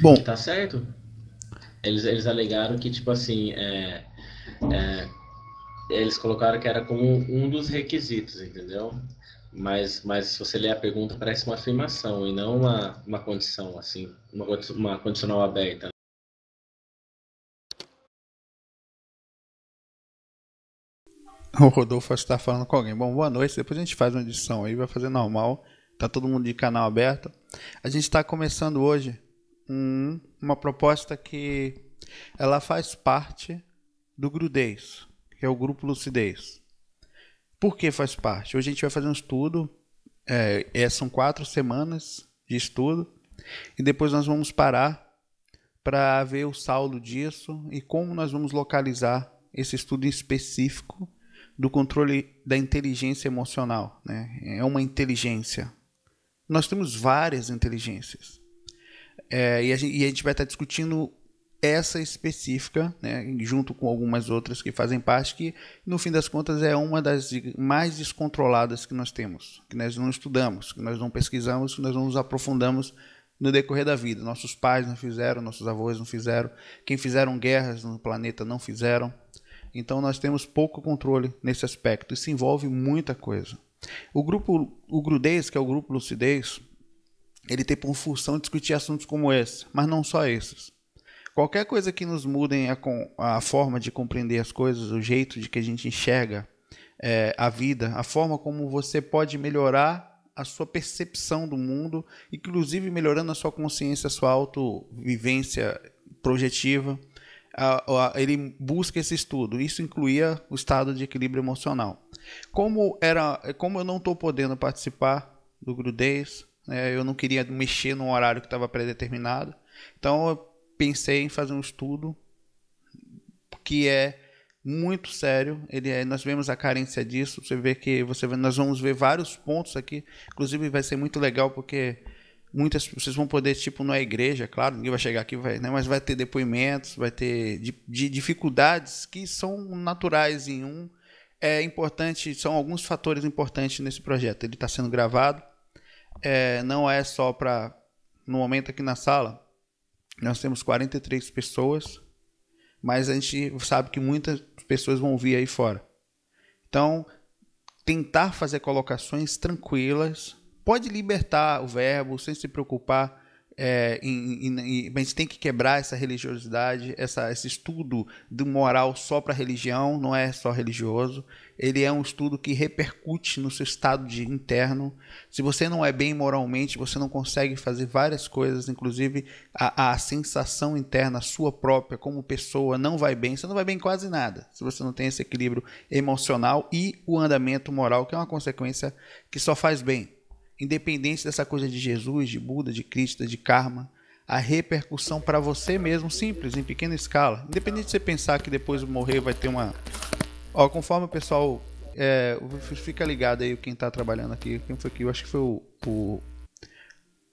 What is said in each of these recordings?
Bom, E tá certo. Eles alegaram que, tipo assim, eles colocaram que era como um dos requisitos, entendeu? Mas se você ler a pergunta, parece uma afirmação e não uma condição, assim, uma condicional aberta. o Rodolfo está falando com alguém. Bom, boa noite. Depois a gente faz uma edição aí, vai fazer normal. Tá todo mundo de canal aberto. A gente está começando hoje uma proposta que ela faz parte do Grudez, que é o Grupo Lucidez. Por que faz parte? Hoje a gente vai fazer um estudo. São 4 semanas de estudo. E depois nós vamos parar para ver o saldo disso e como nós vamos localizar esse estudo específico do controle da inteligência emocional. Né? É uma inteligência. Nós temos várias inteligências. E a gente vai estar discutindo essa específica, né, junto com algumas outras que fazem parte, que no fim das contas é uma das mais descontroladas que nós temos, que nós não estudamos, que nós não pesquisamos, que nós não nos aprofundamos no decorrer da vida. Nossos pais não fizeram, nossos avós não fizeram, quem fizeram guerras no planeta não fizeram. Então nós temos pouco controle nesse aspecto. Isso envolve muita coisa. O Grudez, que é o grupo Lucidez, ele tem por função discutir assuntos como esse, mas não só esses. Qualquer coisa que nos mudem a forma de compreender as coisas, o jeito de que a gente enxerga a vida, a forma como você pode melhorar a sua percepção do mundo, inclusive melhorando a sua consciência, a sua autovivência projetiva. Ele busca esse estudo. Isso incluía o estado de equilíbrio emocional. Como eu não estou podendo participar do Grudez, né, eu não queria mexer no horário que estava predeterminado, então eu pensei em fazer um estudo que é muito sério. Nós vemos a carência disso. Nós vamos ver vários pontos aqui. Inclusive vai ser muito legal porque vocês vão poder, tipo, não é igreja, claro, ninguém vai chegar aqui, né, mas vai ter depoimentos, vai ter de dificuldades que são naturais em um. É importante, são alguns fatores importantes nesse projeto. Ele está sendo gravado, não é só para. No momento aqui na sala, nós temos 43 pessoas, mas a gente sabe que muitas pessoas vão vir aí fora. Então, tentar fazer colocações tranquilas pode libertar o verbo sem se preocupar. A gente tem que quebrar essa religiosidade, esse estudo do moral só para religião, não é só religioso. Ele é um estudo que repercute no seu estado interno. Se você não é bem moralmente, você não consegue fazer várias coisas, inclusive a sensação interna sua própria como pessoa não vai bem. Você não vai bem em quase nada se você não tem esse equilíbrio emocional e o andamento moral, que é uma consequência que só faz bem. Independente dessa coisa de Jesus, de Buda, de Krishna, de karma, a repercussão para você mesmo, simples, em pequena escala. Independente de você pensar que depois de morrer vai ter uma. Ó, conforme o pessoal. Fica ligado aí quem tá trabalhando aqui. Quem foi aqui? Eu acho que foi o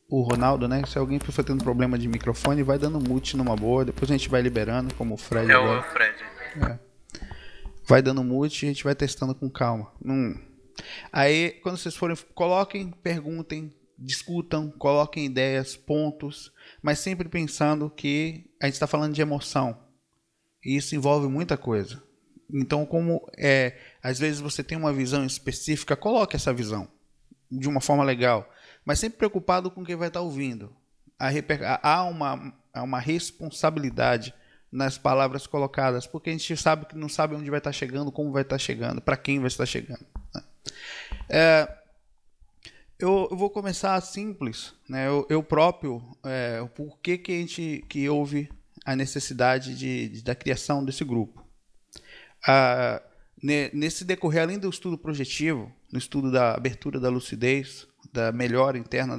Ronaldo, né? Se alguém for tendo problema de microfone, vai dando mute numa boa. Depois a gente vai liberando, como o Fred É o agora. Fred. Vai dando mute e a gente vai testando com calma. Aí, quando vocês forem, coloquem, perguntem, discutam, coloquem ideias, pontos, mas sempre pensando que a gente está falando de emoção. E isso envolve muita coisa. Então, às vezes você tem uma visão específica, coloque essa visão de uma forma legal, mas sempre preocupado com quem vai estar ouvindo. Há uma responsabilidade nas palavras colocadas, porque a gente sabe que não sabe onde vai estar chegando, como vai estar chegando, para quem vai estar chegando. Eu vou começar simples, né? Eu próprio, por que houve a necessidade da criação desse grupo. Ah, Nesse decorrer, além do estudo projetivo, no estudo da abertura da lucidez, da melhora interna,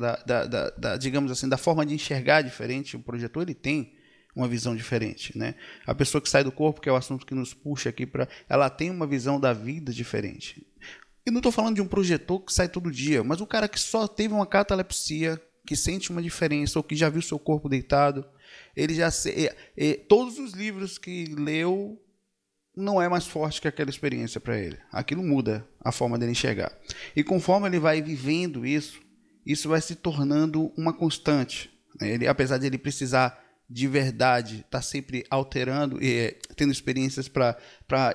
digamos assim, da forma de enxergar diferente, o projetor ele tem uma visão diferente, né? A pessoa que sai do corpo, que é o assunto que nos puxa aqui para, ela tem uma visão da vida diferente. E não estou falando de um projetor que sai todo dia, mas um cara que só teve uma catalepsia, que sente uma diferença, ou que já viu seu corpo deitado, ele já todos os livros que leu não é mais forte que aquela experiência para ele. Aquilo muda a forma dele enxergar. E conforme ele vai vivendo isso, isso vai se tornando uma constante. Ele, apesar de ele precisar de verdade, tá sempre alterando e tendo experiências para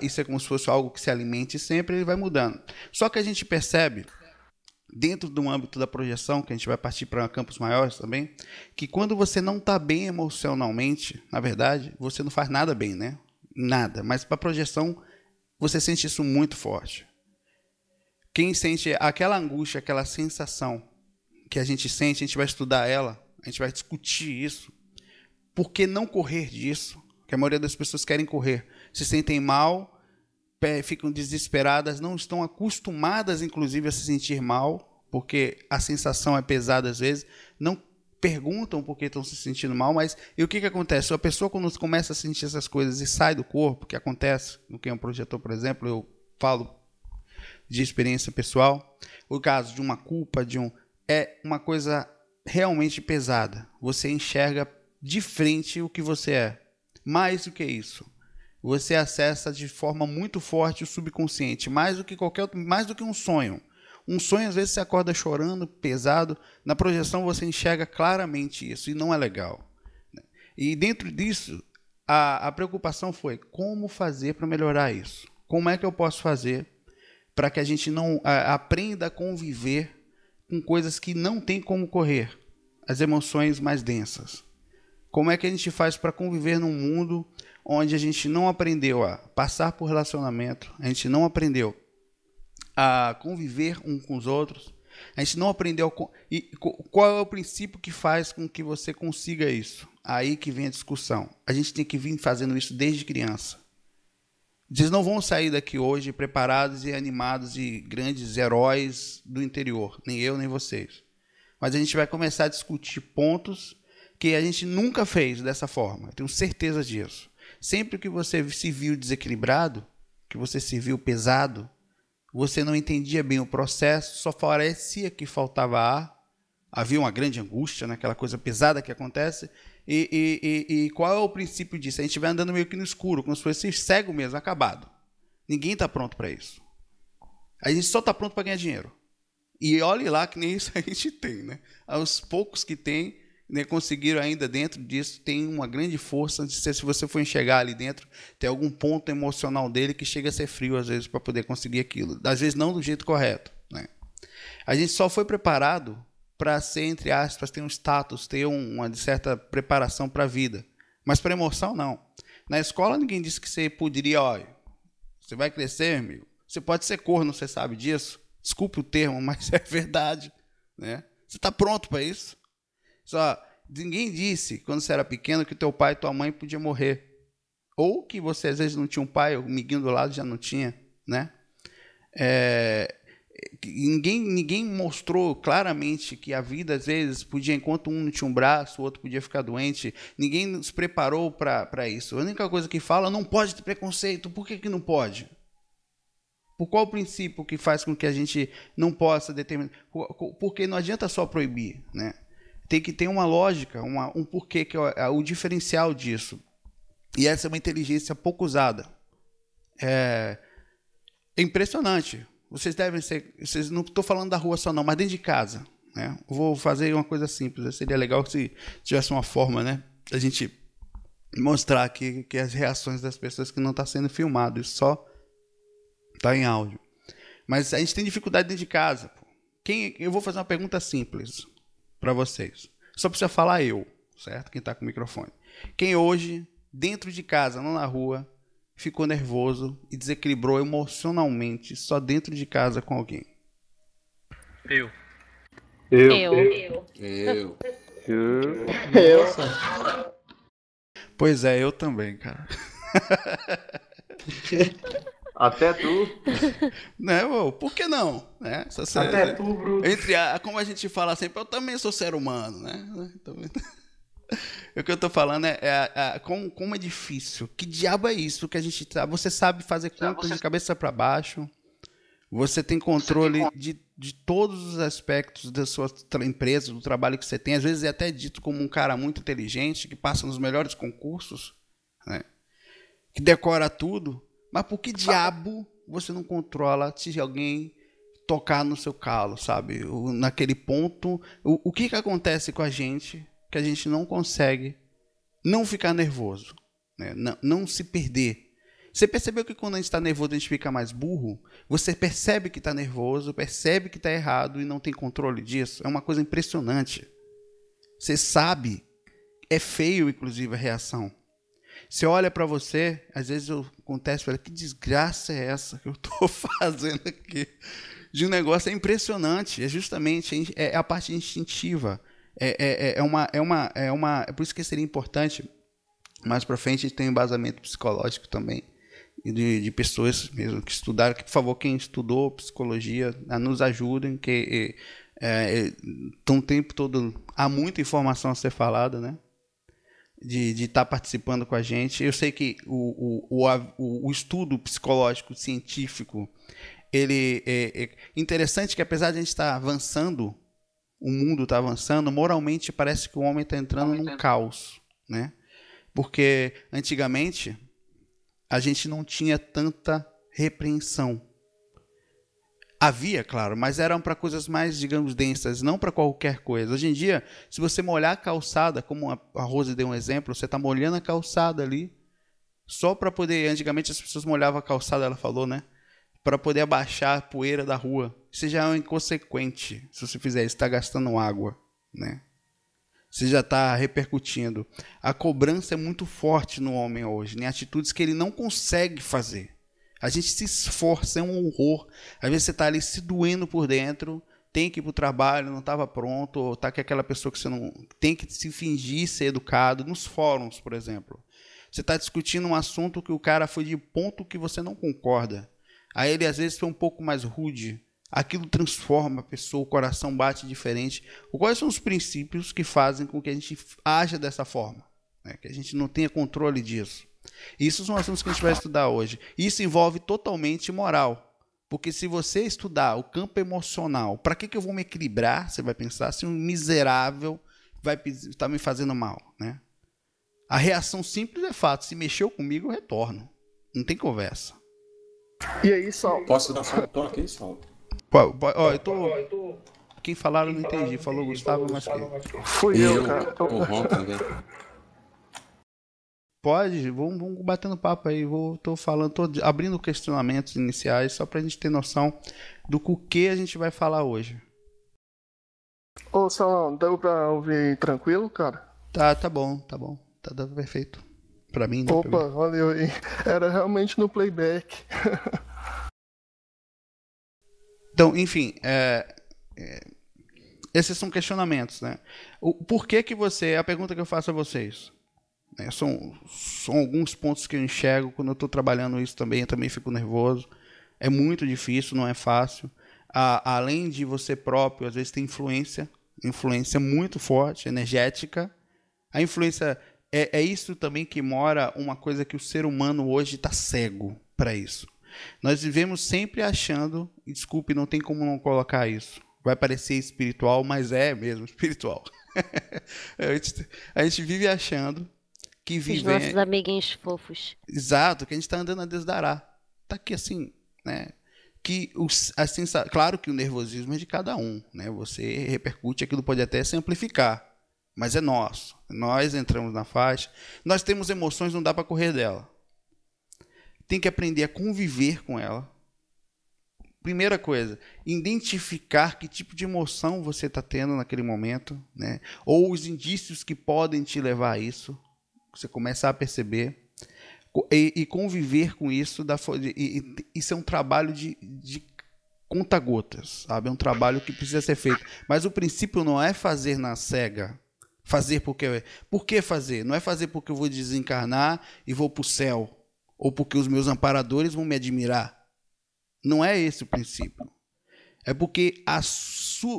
isso é como se fosse algo que se alimente sempre, ele vai mudando. Só que a gente percebe dentro do âmbito da projeção, que a gente vai partir para campos maiores também, que quando você não está bem emocionalmente, na verdade, você não faz nada bem, né? Nada. Mas para projeção, você sente isso muito forte. Quem sente aquela angústia, aquela sensação que a gente sente, a gente vai estudar ela, a gente vai discutir isso. Por que não correr disso? Que a maioria das pessoas querem correr. Se sentem mal, ficam desesperadas, não estão acostumadas, inclusive, a se sentir mal, porque a sensação é pesada às vezes, não perguntam por que estão se sentindo mal, mas e o que acontece? A pessoa, quando começa a sentir essas coisas e sai do corpo, que acontece, no que é um projetor, por exemplo, eu falo de experiência pessoal, o caso de uma culpa, é uma coisa realmente pesada. Você enxerga de frente o que você é. Mais do que isso, você acessa de forma muito forte o subconsciente, mais do que um sonho. Um sonho, às vezes, você acorda chorando, pesado. Na projeção, você enxerga claramente isso, e não é legal. E dentro disso, a preocupação foi como fazer para melhorar isso? Como é que eu posso fazer para que a gente não aprenda a conviver com coisas que não tem como correr? As emoções mais densas. Como é que a gente faz para conviver num mundo onde a gente não aprendeu a passar por relacionamento, a gente não aprendeu a conviver uns com os outros, a gente não aprendeu... E qual é o princípio que faz com que você consiga isso? Aí que vem a discussão. A gente tem que vir fazendo isso desde criança. Vocês não vão sair daqui hoje preparados e animados e grandes heróis do interior, nem eu, nem vocês. Mas a gente vai começar a discutir pontos que a gente nunca fez dessa forma. Eu tenho certeza disso. Sempre que você se viu desequilibrado, que você se viu pesado, você não entendia bem o processo, só parecia que faltava ar, havia uma grande angústia, né, aquela coisa pesada que acontece, e qual é o princípio disso? A gente vai andando meio que no escuro, como se fosse cego mesmo, acabado. Ninguém está pronto para isso. A gente só está pronto para ganhar dinheiro. E olhe lá que nem isso a gente tem, né? Aos poucos que tem, né, conseguiram ainda dentro disso, tem uma grande força de se você for enxergar ali dentro, tem algum ponto emocional dele que chega a ser frio às vezes para poder conseguir aquilo. Às vezes não do jeito correto, né? A gente só foi preparado para ser, entre aspas, ter um status, ter uma certa preparação para a vida. Mas para emoção, não. Na escola ninguém disse que você poderia, olha, você vai crescer, amigo. Você pode ser corno, você sabe disso? Desculpe o termo, mas é verdade, né? Você está pronto para isso? Só, ninguém disse, quando você era pequeno, que teu pai e tua mãe podiam morrer. Ou que você, às vezes, não tinha um pai, o amiguinho do lado já não tinha, né? Ninguém mostrou claramente que a vida, às vezes, podia, enquanto um não tinha um braço, o outro podia ficar doente. Ninguém nos preparou para isso. A única coisa que fala, não pode ter preconceito. Por que não pode? Por qual princípio que faz com que a gente não possa determinar? Porque não adianta só proibir, né? Tem que ter uma lógica, um porquê, que é o diferencial disso. E essa é uma inteligência pouco usada. É impressionante. Vocês devem ser... não estou falando da rua só não, mas dentro de casa, né? Eu vou fazer uma coisa simples. Seria legal se tivesse uma forma, né, a gente mostrar aqui que as reações das pessoas que não está sendo filmado, isso só está em áudio. Mas a gente tem dificuldade dentro de casa. Eu vou fazer uma pergunta simples para vocês. Só precisa falar eu, certo? Quem está com o microfone. Quem hoje, dentro de casa, não na rua, ficou nervoso e desequilibrou emocionalmente só dentro de casa com alguém? Eu. Pois é, eu também, cara. Até tu? Né, por que não? Né? Até tu, Bruno. Como a gente fala sempre, eu também sou ser humano, né? O que eu tô falando como é difícil. Que diabo é isso que a gente tá? Você sabe fazer contas de cabeça para baixo. Você tem controle de todos os aspectos da sua empresa, do trabalho que você tem. Às vezes é até dito como um cara muito inteligente, que passa nos melhores concursos, né? Que decora tudo. Mas por que diabo você não controla se alguém tocar no seu calo, sabe? Naquele ponto, o que acontece com a gente que que a gente não consegue não ficar nervoso, né? Não se perder. Você percebeu que quando a gente está nervoso a gente fica mais burro? Você percebe que está nervoso, percebe que está errado e não tem controle disso? É uma coisa impressionante. Você sabe, é feio inclusive a reação. Você olha para você, às vezes acontece, fala, que desgraça é essa que eu estou fazendo aqui? De um negócio, é impressionante, é justamente a parte instintiva. É por isso que seria importante, mais para frente, a gente tem um embasamento psicológico também, de pessoas mesmo que estudaram, que, por favor, quem estudou psicologia, nos ajudem, que o tempo todo há muita informação a ser falada, né? De estar participando com a gente. Eu sei que o estudo psicológico científico, ele é interessante, que apesar de a gente estar avançando, o mundo está avançando, moralmente parece que o homem está entrando num caos, né? Porque antigamente a gente não tinha tanta repreensão. Havia, claro, mas eram para coisas mais, digamos, densas, não para qualquer coisa. Hoje em dia, se você molhar a calçada, como a Rose deu um exemplo, você está molhando a calçada ali, só para poder... Antigamente as pessoas molhavam a calçada, ela falou, né? Para poder abaixar a poeira da rua. Isso já é inconsequente, se você fizer isso, está gastando água, né? Você já está repercutindo. A cobrança é muito forte no homem hoje, né? Atitudes que ele não consegue fazer. A gente se esforça, é um horror. Às vezes você está ali se doendo por dentro, tem que ir para o trabalho, não estava pronto, ou está com aquela pessoa que você não... Tem que se fingir ser educado. Nos fóruns, por exemplo. Você está discutindo um assunto que o cara foi de ponto que você não concorda. Aí ele, às vezes, foi um pouco mais rude. Aquilo transforma a pessoa, o coração bate diferente. Quais são os princípios que fazem com que a gente haja dessa forma? Né? Que a gente não tenha controle disso. Isso são assuntos que a gente vai estudar hoje. Isso envolve totalmente moral. Porque se você estudar o campo emocional, para que eu vou me equilibrar? Você vai pensar, se um miserável vai estar me fazendo mal, né? A reação simples é fato. Se mexeu comigo, eu retorno. Não tem conversa. E aí, Saulo? Posso dar só um toque aí, Saulo? Eu tô... Quem falaram não entendi. Falou Gustavo, mas que... Fui eu, cara. O Ron também. Pode, vamos batendo papo aí. Tô abrindo questionamentos iniciais só pra gente ter noção do que a gente vai falar hoje. Ô, Salão, deu pra ouvir tranquilo, cara? Tá bom. Tá dando perfeito. Pra mim, né? Opa, valeu aí. Era realmente no playback. Então, enfim, esses são questionamentos, né? Por que você... A pergunta que eu faço a vocês... São alguns pontos que eu enxergo quando eu estou trabalhando isso também. Eu também fico nervoso. É muito difícil, não é fácil. Além de você próprio, às vezes tem influência muito forte, energética. A influência é isso também que mora uma coisa que o ser humano hoje está cego para isso. Nós vivemos sempre achando, e desculpe, não tem como não colocar isso. Vai parecer espiritual, mas é mesmo espiritual. A gente vive achando que Os nossos amiguinhos fofos. Exato, que a gente está andando a desdará. Está aqui assim, né? Que claro que o nervosismo é de cada um, né? Você repercute, aquilo pode até se amplificar, mas é nosso. Nós entramos na faixa, nós temos emoções, não dá para correr dela. Tem que aprender a conviver com ela. Primeira coisa, identificar que tipo de emoção você está tendo naquele momento, né? Ou os indícios que podem te levar a isso. Você começa a perceber e conviver com isso. Isso é um trabalho de conta-gotas, sabe? É um trabalho que precisa ser feito. Mas o princípio não é fazer na cega. Fazer porque... Por que fazer? Não é fazer porque eu vou desencarnar e vou para o céu. Ou porque os meus amparadores vão me admirar. Não é esse o princípio. É porque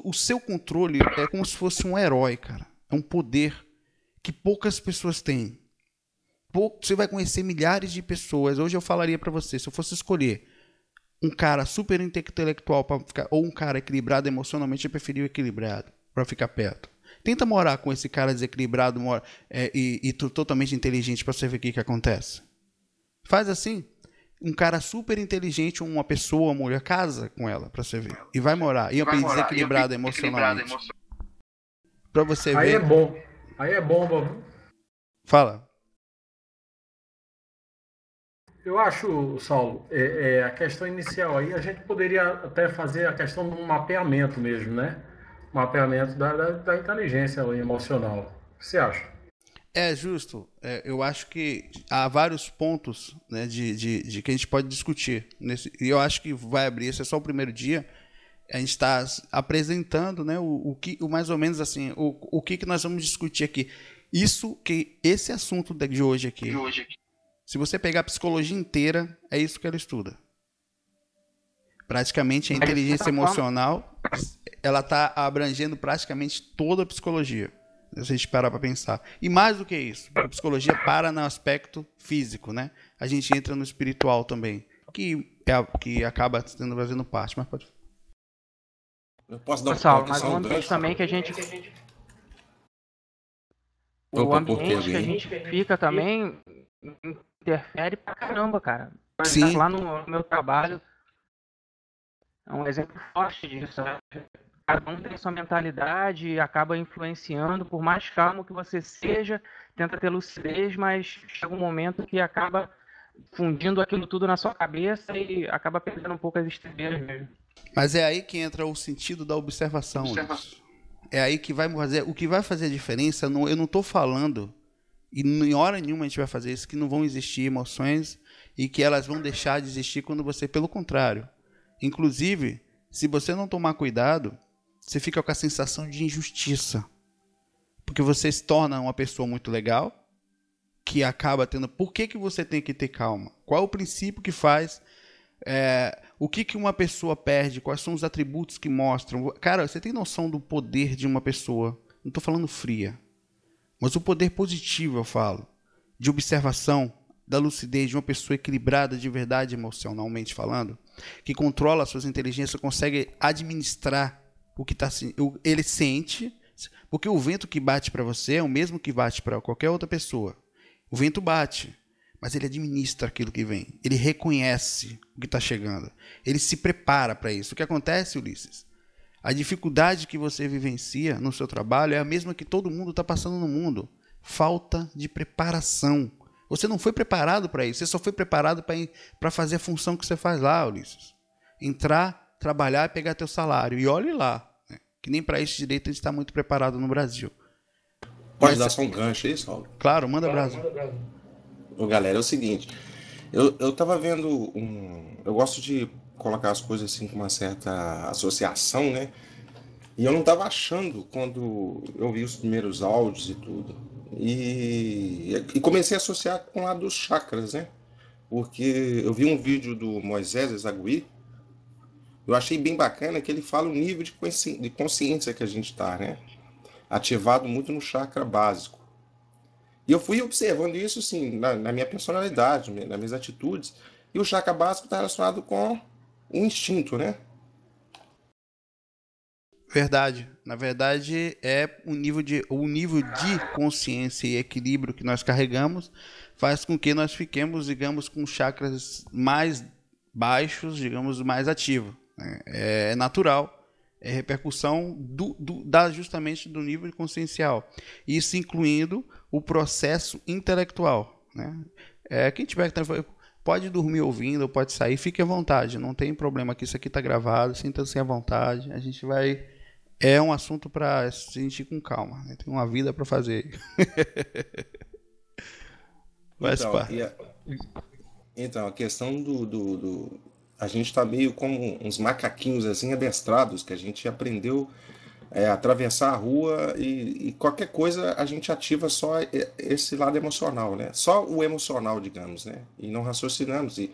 o seu controle é como se fosse um herói, cara. É um poder que poucas pessoas têm. Você vai conhecer milhares de pessoas. Hoje eu falaria para você, se eu fosse escolher um cara super intelectual para ficar, ou um cara equilibrado emocionalmente, eu preferia o equilibrado para ficar perto. Tenta morar com esse cara desequilibrado e totalmente inteligente para você ver o que acontece. Faz assim. Um cara super inteligente, uma pessoa, uma mulher, casa com ela para você ver. E vai morar. E desequilibrado emocionalmente. Para você ver. Aí é bom. Aí é bomba, viu? Fala. Eu acho, Saulo, a questão inicial aí, a gente poderia até fazer a questão de um mapeamento mesmo, né? Mapeamento da inteligência emocional. O que você acha? É justo. Eu acho que há vários pontos, né, de que a gente pode discutir. E eu acho que vai abrir, esse é só o primeiro dia. A gente está apresentando, né, o mais ou menos assim, o que nós vamos discutir aqui. Esse assunto de hoje aqui. Se você pegar a psicologia inteira, é isso que ela estuda. Praticamente a inteligência emocional, ela está abrangendo praticamente toda a psicologia. Se a gente parar para pensar. E mais do que isso, a psicologia para no aspecto físico, né? A gente entra no espiritual também, que acaba fazendo parte. Mas pode... Eu posso dar Saulo, uma mas um ambiente gancho? também que a gente... O Opa, por que ambiente que a alguém? gente fica também interfere pra caramba, cara. Por Sim. exemplo, lá no meu trabalho, é um exemplo forte disso, né? Cada um tem sua mentalidade e acaba influenciando, por mais calmo que você seja, tenta ter lucidez, mas chega um momento que acaba fundindo aquilo tudo na sua cabeça e acaba perdendo um pouco as estribeiras mesmo. Mas é aí que entra o sentido da observação. É aí que vai fazer. O que vai fazer a diferença, eu não estou falando, e em hora nenhuma a gente vai fazer isso, que não vão existir emoções e que elas vão deixar de existir quando você, pelo contrário. Inclusive, se você não tomar cuidado, você fica com a sensação de injustiça. Porque você se torna uma pessoa muito legal, que acaba tendo... Por que você tem que ter calma? Qual é o princípio que faz... o que uma pessoa perde? Quais são os atributos que mostram? Cara, você tem noção do poder de uma pessoa? Não estou falando fria. Mas o poder positivo, eu falo. De observação, da lucidez, de uma pessoa equilibrada de verdade emocionalmente falando, que controla as suas inteligências, consegue administrar o que ele sente, porque o vento que bate para você é o mesmo que bate para qualquer outra pessoa. O vento bate, mas ele administra aquilo que vem. Ele reconhece o que está chegando. Ele se prepara para isso. O que acontece, Ulisses? A dificuldade que você vivencia no seu trabalho é a mesma que todo mundo está passando no mundo. Falta de preparação. Você não foi preparado para isso. Você só foi preparado para fazer a função que você faz lá, Ulisses. Entrar, trabalhar e pegar teu salário. E olhe lá. Que nem para esse direito a gente está muito preparado no Brasil. Pode dar só um gancho aí, Saulo? Claro, manda brasa. Ô, galera, é o seguinte. Eu tava vendo eu gosto de colocar as coisas assim com uma certa associação, né? E eu não tava achando quando eu vi os primeiros áudios e tudo. E comecei a associar com a dos chakras, né? Porque eu vi um vídeo do Moisés Ezagui. Eu achei bem bacana que ele fala o nível de consciência que a gente tá, né? Ativado muito no chakra básico. E eu fui observando isso, assim, na minha personalidade, nas minhas atitudes. E o chakra básico está relacionado com o instinto, né? Verdade. Na verdade, é o nível de consciência e equilíbrio que nós carregamos faz com que nós fiquemos, digamos, com chakras mais baixos, digamos, mais ativos. É natural. É repercussão justamente do nível consciencial. Isso incluindo o processo intelectual, né? Quem tiver pode dormir ouvindo, pode sair, fique à vontade, não tem problema aqui, isso aqui está gravado, sinta-se à vontade, a gente vai... É um assunto para se sentir com calma, né? Tem uma vida para fazer. Então, a questão a gente está meio como uns macaquinhos assim adestrados, que a gente aprendeu a atravessar a rua e qualquer coisa a gente ativa só esse lado emocional, né? Só o emocional, digamos, né? E não raciocinamos. E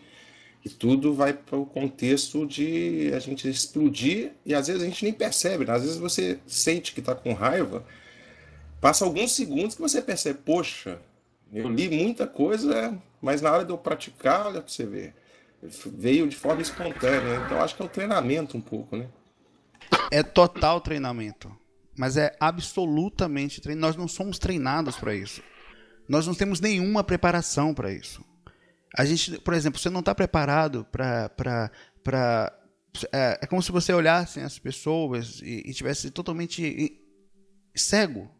tudo vai para o contexto de a gente explodir e às vezes a gente nem percebe, né? Às vezes você sente que está com raiva, passa alguns segundos que você percebe, poxa, eu li muita coisa, mas na hora de eu praticar, olha para você ver, veio de forma espontânea. Então acho que é um treinamento um pouco, né? É total treinamento, mas é absolutamente treinamento. Nós não somos treinados para isso. Nós não temos nenhuma preparação para isso. A gente, por exemplo, você não está preparado para é como se você olhasse as pessoas e tivesse totalmente cego.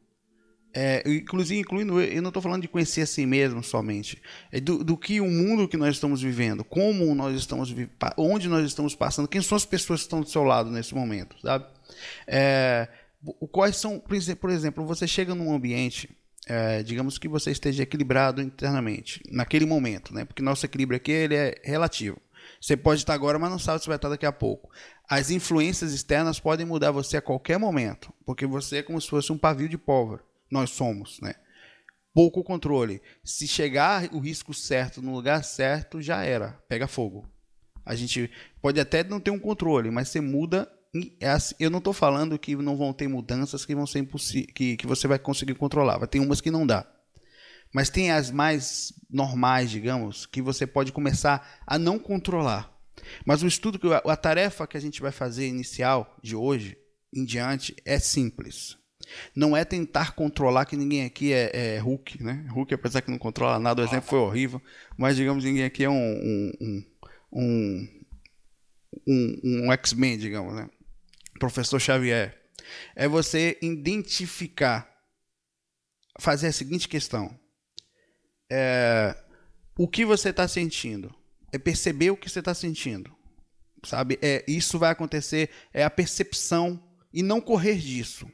Inclusive, incluindo, eu não estou falando de conhecer a si mesmo somente. É do que o mundo que nós estamos vivendo, como nós estamos vivendo, onde nós estamos passando, quem são as pessoas que estão do seu lado nesse momento, sabe? Quais são, por exemplo, você chega num ambiente, digamos que você esteja equilibrado internamente, naquele momento, né? Porque nosso equilíbrio aqui ele é relativo. Você pode estar agora, mas não sabe se vai estar daqui a pouco. As influências externas podem mudar você a qualquer momento, porque você é como se fosse um pavio de pólvora. Nós somos, né? Pouco controle. Se chegar o risco certo no lugar certo, já era. Pega fogo. A gente pode até não ter um controle, mas você muda. Eu não estou falando que não vão ter mudanças que vão ser impossíveis, que você vai conseguir controlar. Vai ter umas que não dá. Mas tem as mais normais, digamos, que você pode começar a não controlar. Mas o estudo, a tarefa que a gente vai fazer inicial de hoje em diante é simples. Não é tentar controlar, que ninguém aqui é Hulk, né? Hulk, apesar que não controla nada, o exemplo foi horrível, mas digamos, ninguém aqui é um X-Men, digamos, né? Professor Xavier. É você identificar, fazer a seguinte questão. O que você está sentindo? É perceber o que você está sentindo, sabe? Isso vai acontecer, é a percepção e não correr disso.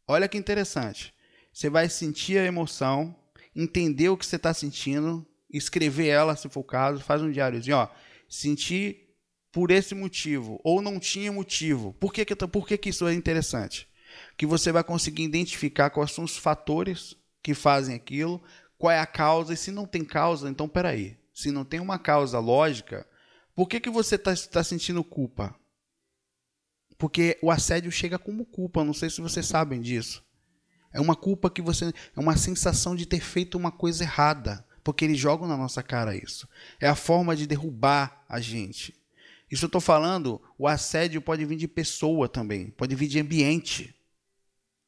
Olha que interessante. Você vai sentir a emoção, entender o que você está sentindo, escrever ela, se for o caso, faz um diáriozinho. Ó, senti por esse motivo, ou não tinha motivo. Por que isso é interessante? Que você vai conseguir identificar quais são os fatores que fazem aquilo, qual é a causa, e se não tem causa, então peraí. Se não tem uma causa lógica, por que você está sentindo culpa? Porque o assédio chega como culpa, não sei se vocês sabem disso. É uma culpa que é uma sensação de ter feito uma coisa errada, porque eles jogam na nossa cara isso. É a forma de derrubar a gente. Isso eu estou falando, o assédio pode vir de pessoa também, pode vir de ambiente.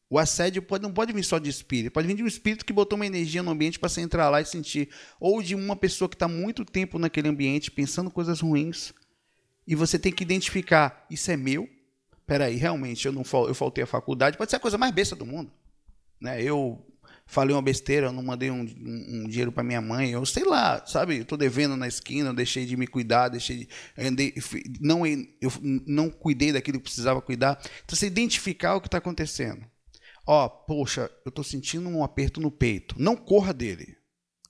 O assédio não pode vir só de espírito, pode vir de um espírito que botou uma energia no ambiente para você entrar lá e sentir, ou de uma pessoa que está muito tempo naquele ambiente pensando coisas ruins, e você tem que identificar, isso é meu? Peraí, realmente, eu faltei à faculdade, pode ser a coisa mais besta do mundo, né? Eu falei uma besteira, eu não mandei um dinheiro para minha mãe, eu sei lá, sabe? Eu tô devendo na esquina, eu deixei de me cuidar, eu não cuidei daquilo que precisava cuidar. Então, você identificar o que está acontecendo. Ó, poxa, eu tô sentindo um aperto no peito. Não corra dele.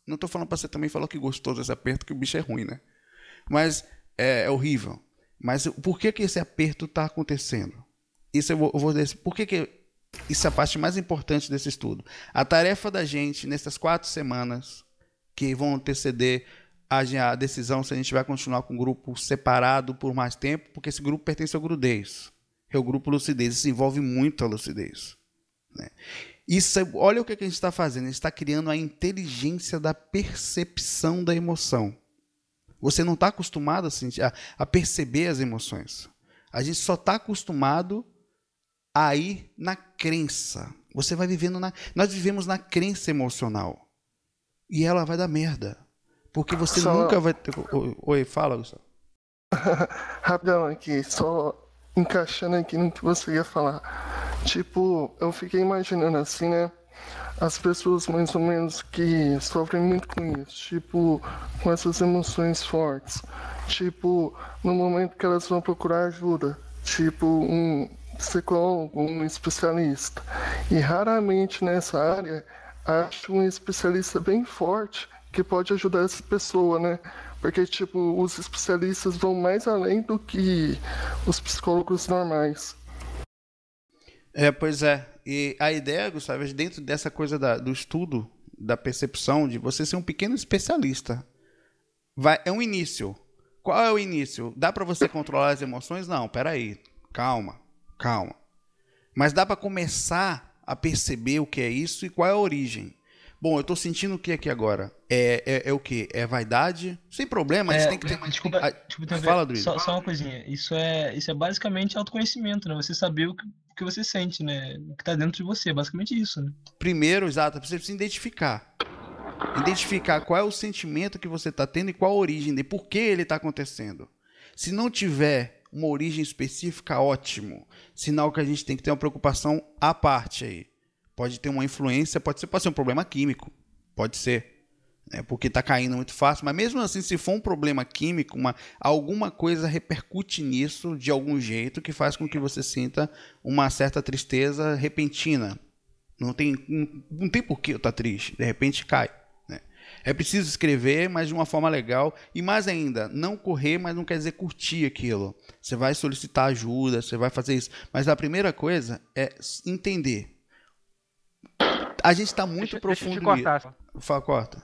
Não tô falando para você também falar que gostoso esse aperto, que o bicho é ruim, né? Mas é horrível. Mas por que esse aperto está acontecendo? Isso eu vou dizer. Por que isso é a parte mais importante desse estudo? A tarefa da gente, nessas 4 semanas, que vão anteceder a decisão se a gente vai continuar com o grupo separado por mais tempo, porque esse grupo pertence ao Grudez, que é o grupo Lucidez. Isso envolve muito a lucidez. Né? Olha o que a gente está fazendo. A gente está criando a inteligência da percepção da emoção. Você não está acostumado a perceber as emoções. A gente só está acostumado a ir na crença. Você vai vivendo Nós vivemos na crença emocional. E ela vai dar merda. Porque você nunca vai ter... Oi, fala, Gustavo. Rapidão aqui, só encaixando aqui no que você ia falar. Tipo, eu fiquei imaginando assim, né? As pessoas mais ou menos que sofrem muito com isso, tipo, com essas emoções fortes. Tipo, no momento que elas vão procurar ajuda, tipo, um psicólogo, um especialista. E raramente nessa área, acho um especialista bem forte que pode ajudar essa pessoa, né? Porque, tipo, os especialistas vão mais além do que os psicólogos normais. Pois é. E a ideia, Gustavo, é dentro dessa coisa do estudo, da percepção, de você ser um pequeno especialista. É um início. Qual é o início? Dá para você controlar as emoções? Não, peraí. Calma. Mas dá para começar a perceber o que é isso e qual é a origem. Bom, eu estou sentindo o que aqui agora? É o quê? É vaidade? Sem problema, a gente tem que ter... Desculpa, Fala, Druid. só uma coisinha. Isso é basicamente autoconhecimento, né? Você saber o que você sente, né? O que está dentro de você, basicamente isso, né? Primeiro, exato, você precisa identificar. Identificar qual é o sentimento que você está tendo e qual a origem dele, por que ele está acontecendo. Se não tiver uma origem específica, ótimo. Sinal que a gente tem que ter uma preocupação à parte aí. Pode ter uma influência, pode ser um problema químico, pode ser, né? Porque está caindo muito fácil, mas mesmo assim, se for um problema químico, alguma coisa repercute nisso de algum jeito que faz com que você sinta uma certa tristeza repentina. Não tem por que eu estar triste, de repente cai. É preciso escrever, mas de uma forma legal. E mais ainda, não correr, mas não quer dizer curtir aquilo. Você vai solicitar ajuda, você vai fazer isso. Mas a primeira coisa é entender. A gente está muito profundo Deixa eu te cortar. Fala, corta.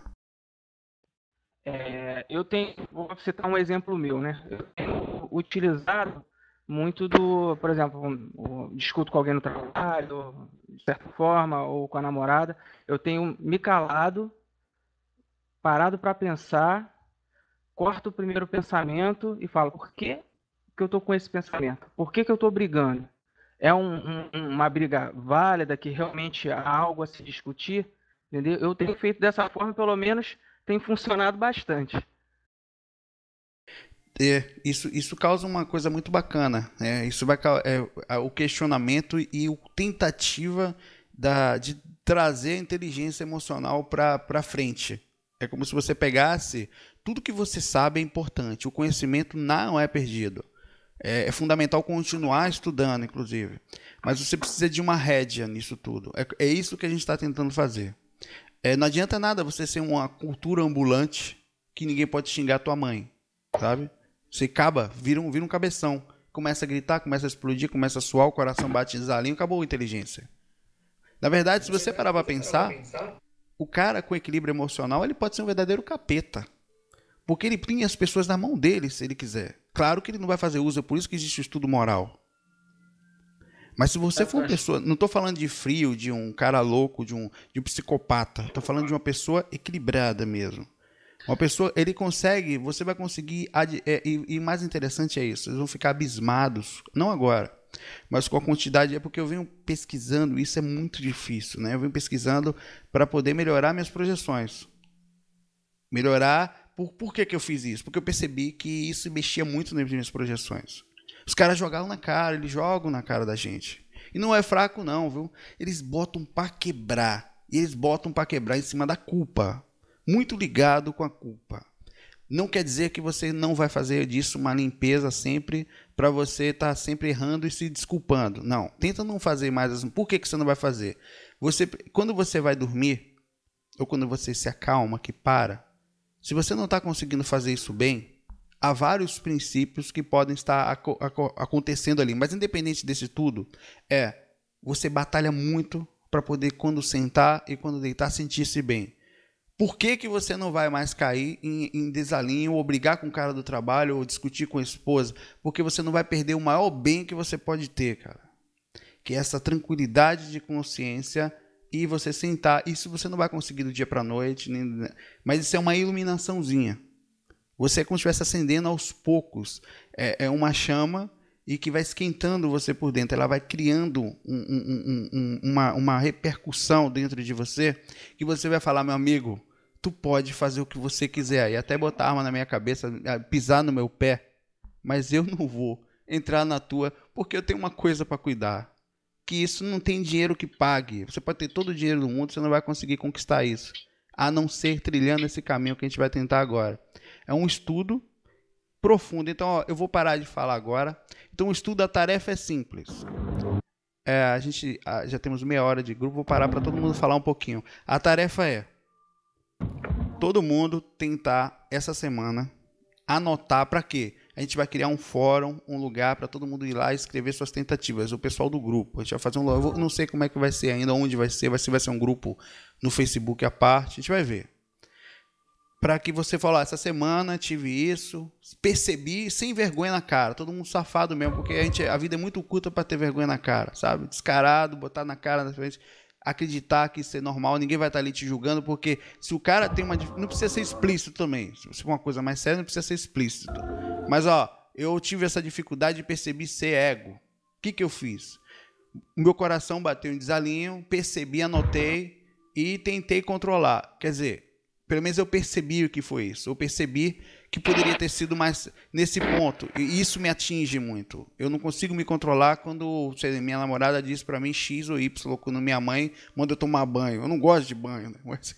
Vou citar um exemplo meu, né? Eu tenho utilizado muito por exemplo, discuto com alguém no trabalho, de certa forma, ou com a namorada. Eu tenho me calado, parado para pensar, corto o primeiro pensamento e falo, por que eu estou com esse pensamento? Por que eu estou brigando? É uma briga válida, que realmente há algo a se discutir? Entendeu? Eu tenho feito dessa forma, pelo menos tem funcionado bastante. Isso causa uma coisa muito bacana, né? Isso vai o questionamento e a tentativa de trazer a inteligência emocional para frente. É como se você pegasse tudo que você sabe é importante. O conhecimento não é perdido. É fundamental continuar estudando, inclusive. Mas você precisa de uma rédea nisso tudo. É isso que a gente está tentando fazer. Não adianta nada você ser uma cultura ambulante que ninguém pode xingar a tua mãe, sabe? Você vira um cabeção. Começa a gritar, começa a explodir, começa a suar, o coração bate desalinho, acabou a inteligência. Na verdade, se você parar para pensar, o cara com equilíbrio emocional, ele pode ser um verdadeiro capeta. Porque ele põe as pessoas na mão dele, se ele quiser. Claro que ele não vai fazer uso, é por isso que existe o estudo moral. Mas se você for uma pessoa... Não estou falando de frio, de um cara louco, de um psicopata. Estou falando de uma pessoa equilibrada mesmo. Uma pessoa, ele consegue, você vai conseguir... E mais interessante é isso, eles vão ficar abismados, não agora, mas com a quantidade... É porque eu venho pesquisando, isso é muito difícil, né? Eu venho pesquisando para poder melhorar minhas projeções. Melhorar... Por que eu fiz isso? Porque eu percebi que isso mexia muito nas minhas projeções. Os caras jogavam na cara, eles jogam na cara da gente. E não é fraco não, viu? Eles botam para quebrar. E eles botam para quebrar em cima da culpa. Muito ligado com a culpa. Não quer dizer que você não vai fazer disso uma limpeza sempre para você estar sempre errando e se desculpando. Não, tenta não fazer mais assim. Por que você não vai fazer? Quando você vai dormir, ou quando você se acalma, que para, se você não está conseguindo fazer isso bem, há vários princípios que podem estar acontecendo ali. Mas independente desse tudo, você batalha muito para poder, quando sentar e quando deitar, sentir-se bem. Por que você não vai mais cair em desalinho, ou brigar com o cara do trabalho, ou discutir com a esposa? Porque você não vai perder o maior bem que você pode ter, cara. Que é essa tranquilidade de consciência e você sentar. Isso você não vai conseguir do dia para a noite, mas isso é uma iluminaçãozinha. Você é como se estivesse acendendo aos poucos. É uma chama e que vai esquentando você por dentro. Ela vai criando uma repercussão dentro de você, que você vai falar, meu amigo, tu pode fazer o que você quiser. E até botar a arma na minha cabeça, pisar no meu pé, mas eu não vou entrar na tua, porque eu tenho uma coisa para cuidar. Que isso não tem dinheiro que pague. Você pode ter todo o dinheiro do mundo, você não vai conseguir conquistar isso. A não ser trilhando esse caminho que a gente vai tentar agora. É um estudo profundo. Então, eu vou parar de falar agora. Então, o estudo da tarefa é simples. A gente já temos meia hora de grupo, vou parar para todo mundo falar um pouquinho. A tarefa é todo mundo tentar, essa semana, anotar para quê? A gente vai criar um fórum, um lugar para todo mundo ir lá e escrever suas tentativas. O pessoal do grupo. A gente vai fazer eu não sei como é que vai ser ainda, onde vai ser. Vai ser um grupo no Facebook à parte. A gente vai ver. Para que você fale, essa semana tive isso, percebi, sem vergonha na cara. Todo mundo safado mesmo, porque a vida é muito curta para ter vergonha na cara, sabe? Descarado, botar na cara na frente. Acreditar que isso é normal, ninguém vai estar ali te julgando, porque se o cara tem uma... Não precisa ser explícito também. Se for uma coisa mais séria, não precisa ser explícito. Mas, eu tive essa dificuldade e percebi ser ego. O que eu fiz? O meu coração bateu em desalinho, percebi, anotei e tentei controlar. Quer dizer, pelo menos eu percebi o que foi isso. Eu percebi que poderia ter sido mais nesse ponto. E isso me atinge muito. Eu não consigo me controlar quando, sei lá, minha namorada diz pra mim X ou Y, quando minha mãe manda eu tomar banho. Eu não gosto de banho, né? Mas,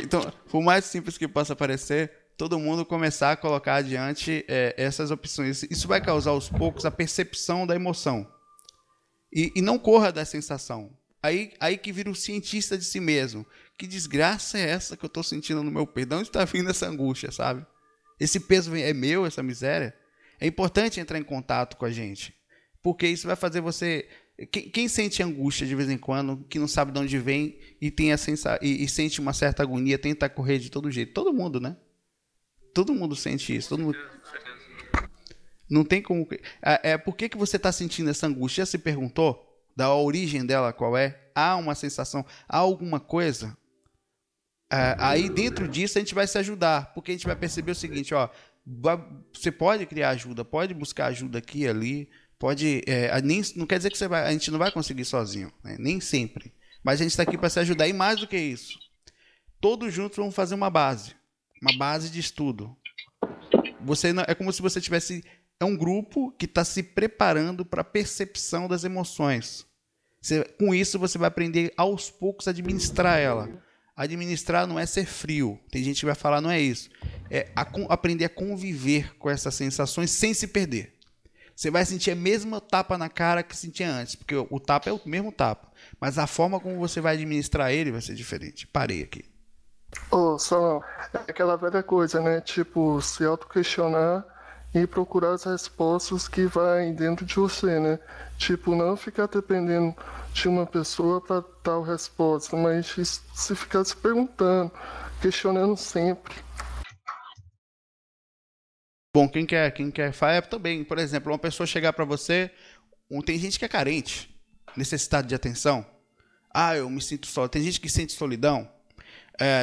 então, por mais simples que possa parecer, todo mundo começar a colocar adiante essas opções. Isso vai causar aos poucos a percepção da emoção. E não corra da sensação. Aí que vira o cientista de si mesmo. Que desgraça é essa que eu estou sentindo no meu peito? De onde está vindo essa angústia, sabe? Esse peso é meu, essa miséria? É importante entrar em contato com a gente. Porque isso vai fazer você... Quem sente angústia de vez em quando, que não sabe de onde vem e, tem e sente uma certa agonia, tenta correr de todo jeito? Todo mundo, né? Todo mundo sente isso. Todo mundo... Não tem como... Por que você está sentindo essa angústia? Já se perguntou? Da origem dela qual é? Há uma sensação? Há alguma coisa? Aí dentro disso a gente vai se ajudar. Porque a gente vai perceber o seguinte, ó, você pode criar ajuda, pode buscar ajuda aqui e ali, pode... não quer dizer que a gente não vai conseguir sozinho, né? Nem sempre. Mas a gente está aqui para se ajudar. E mais do que isso, todos juntos vamos fazer uma base de estudo. É como se você tivesse... É um grupo que está se preparando para a percepção das emoções. Com isso, você vai aprender aos poucos a administrar ela. Administrar não é ser frio. Tem gente que vai falar, não é isso. É aprender a conviver com essas sensações sem se perder. Você vai sentir a mesma tapa na cara que sentia antes, porque o tapa é o mesmo tapa. Mas a forma como você vai administrar ele vai ser diferente. Parei aqui. Só é aquela velha coisa, né? Tipo, se auto-questionar e procurar as respostas que vai dentro de você, né? Tipo, não ficar dependendo de uma pessoa para tal resposta, mas se ficar se perguntando, questionando sempre. Bom, quem quer falar também, por exemplo, uma pessoa chegar para você, tem gente que é carente, necessidade de atenção. Eu me sinto só. Tem gente que sente solidão.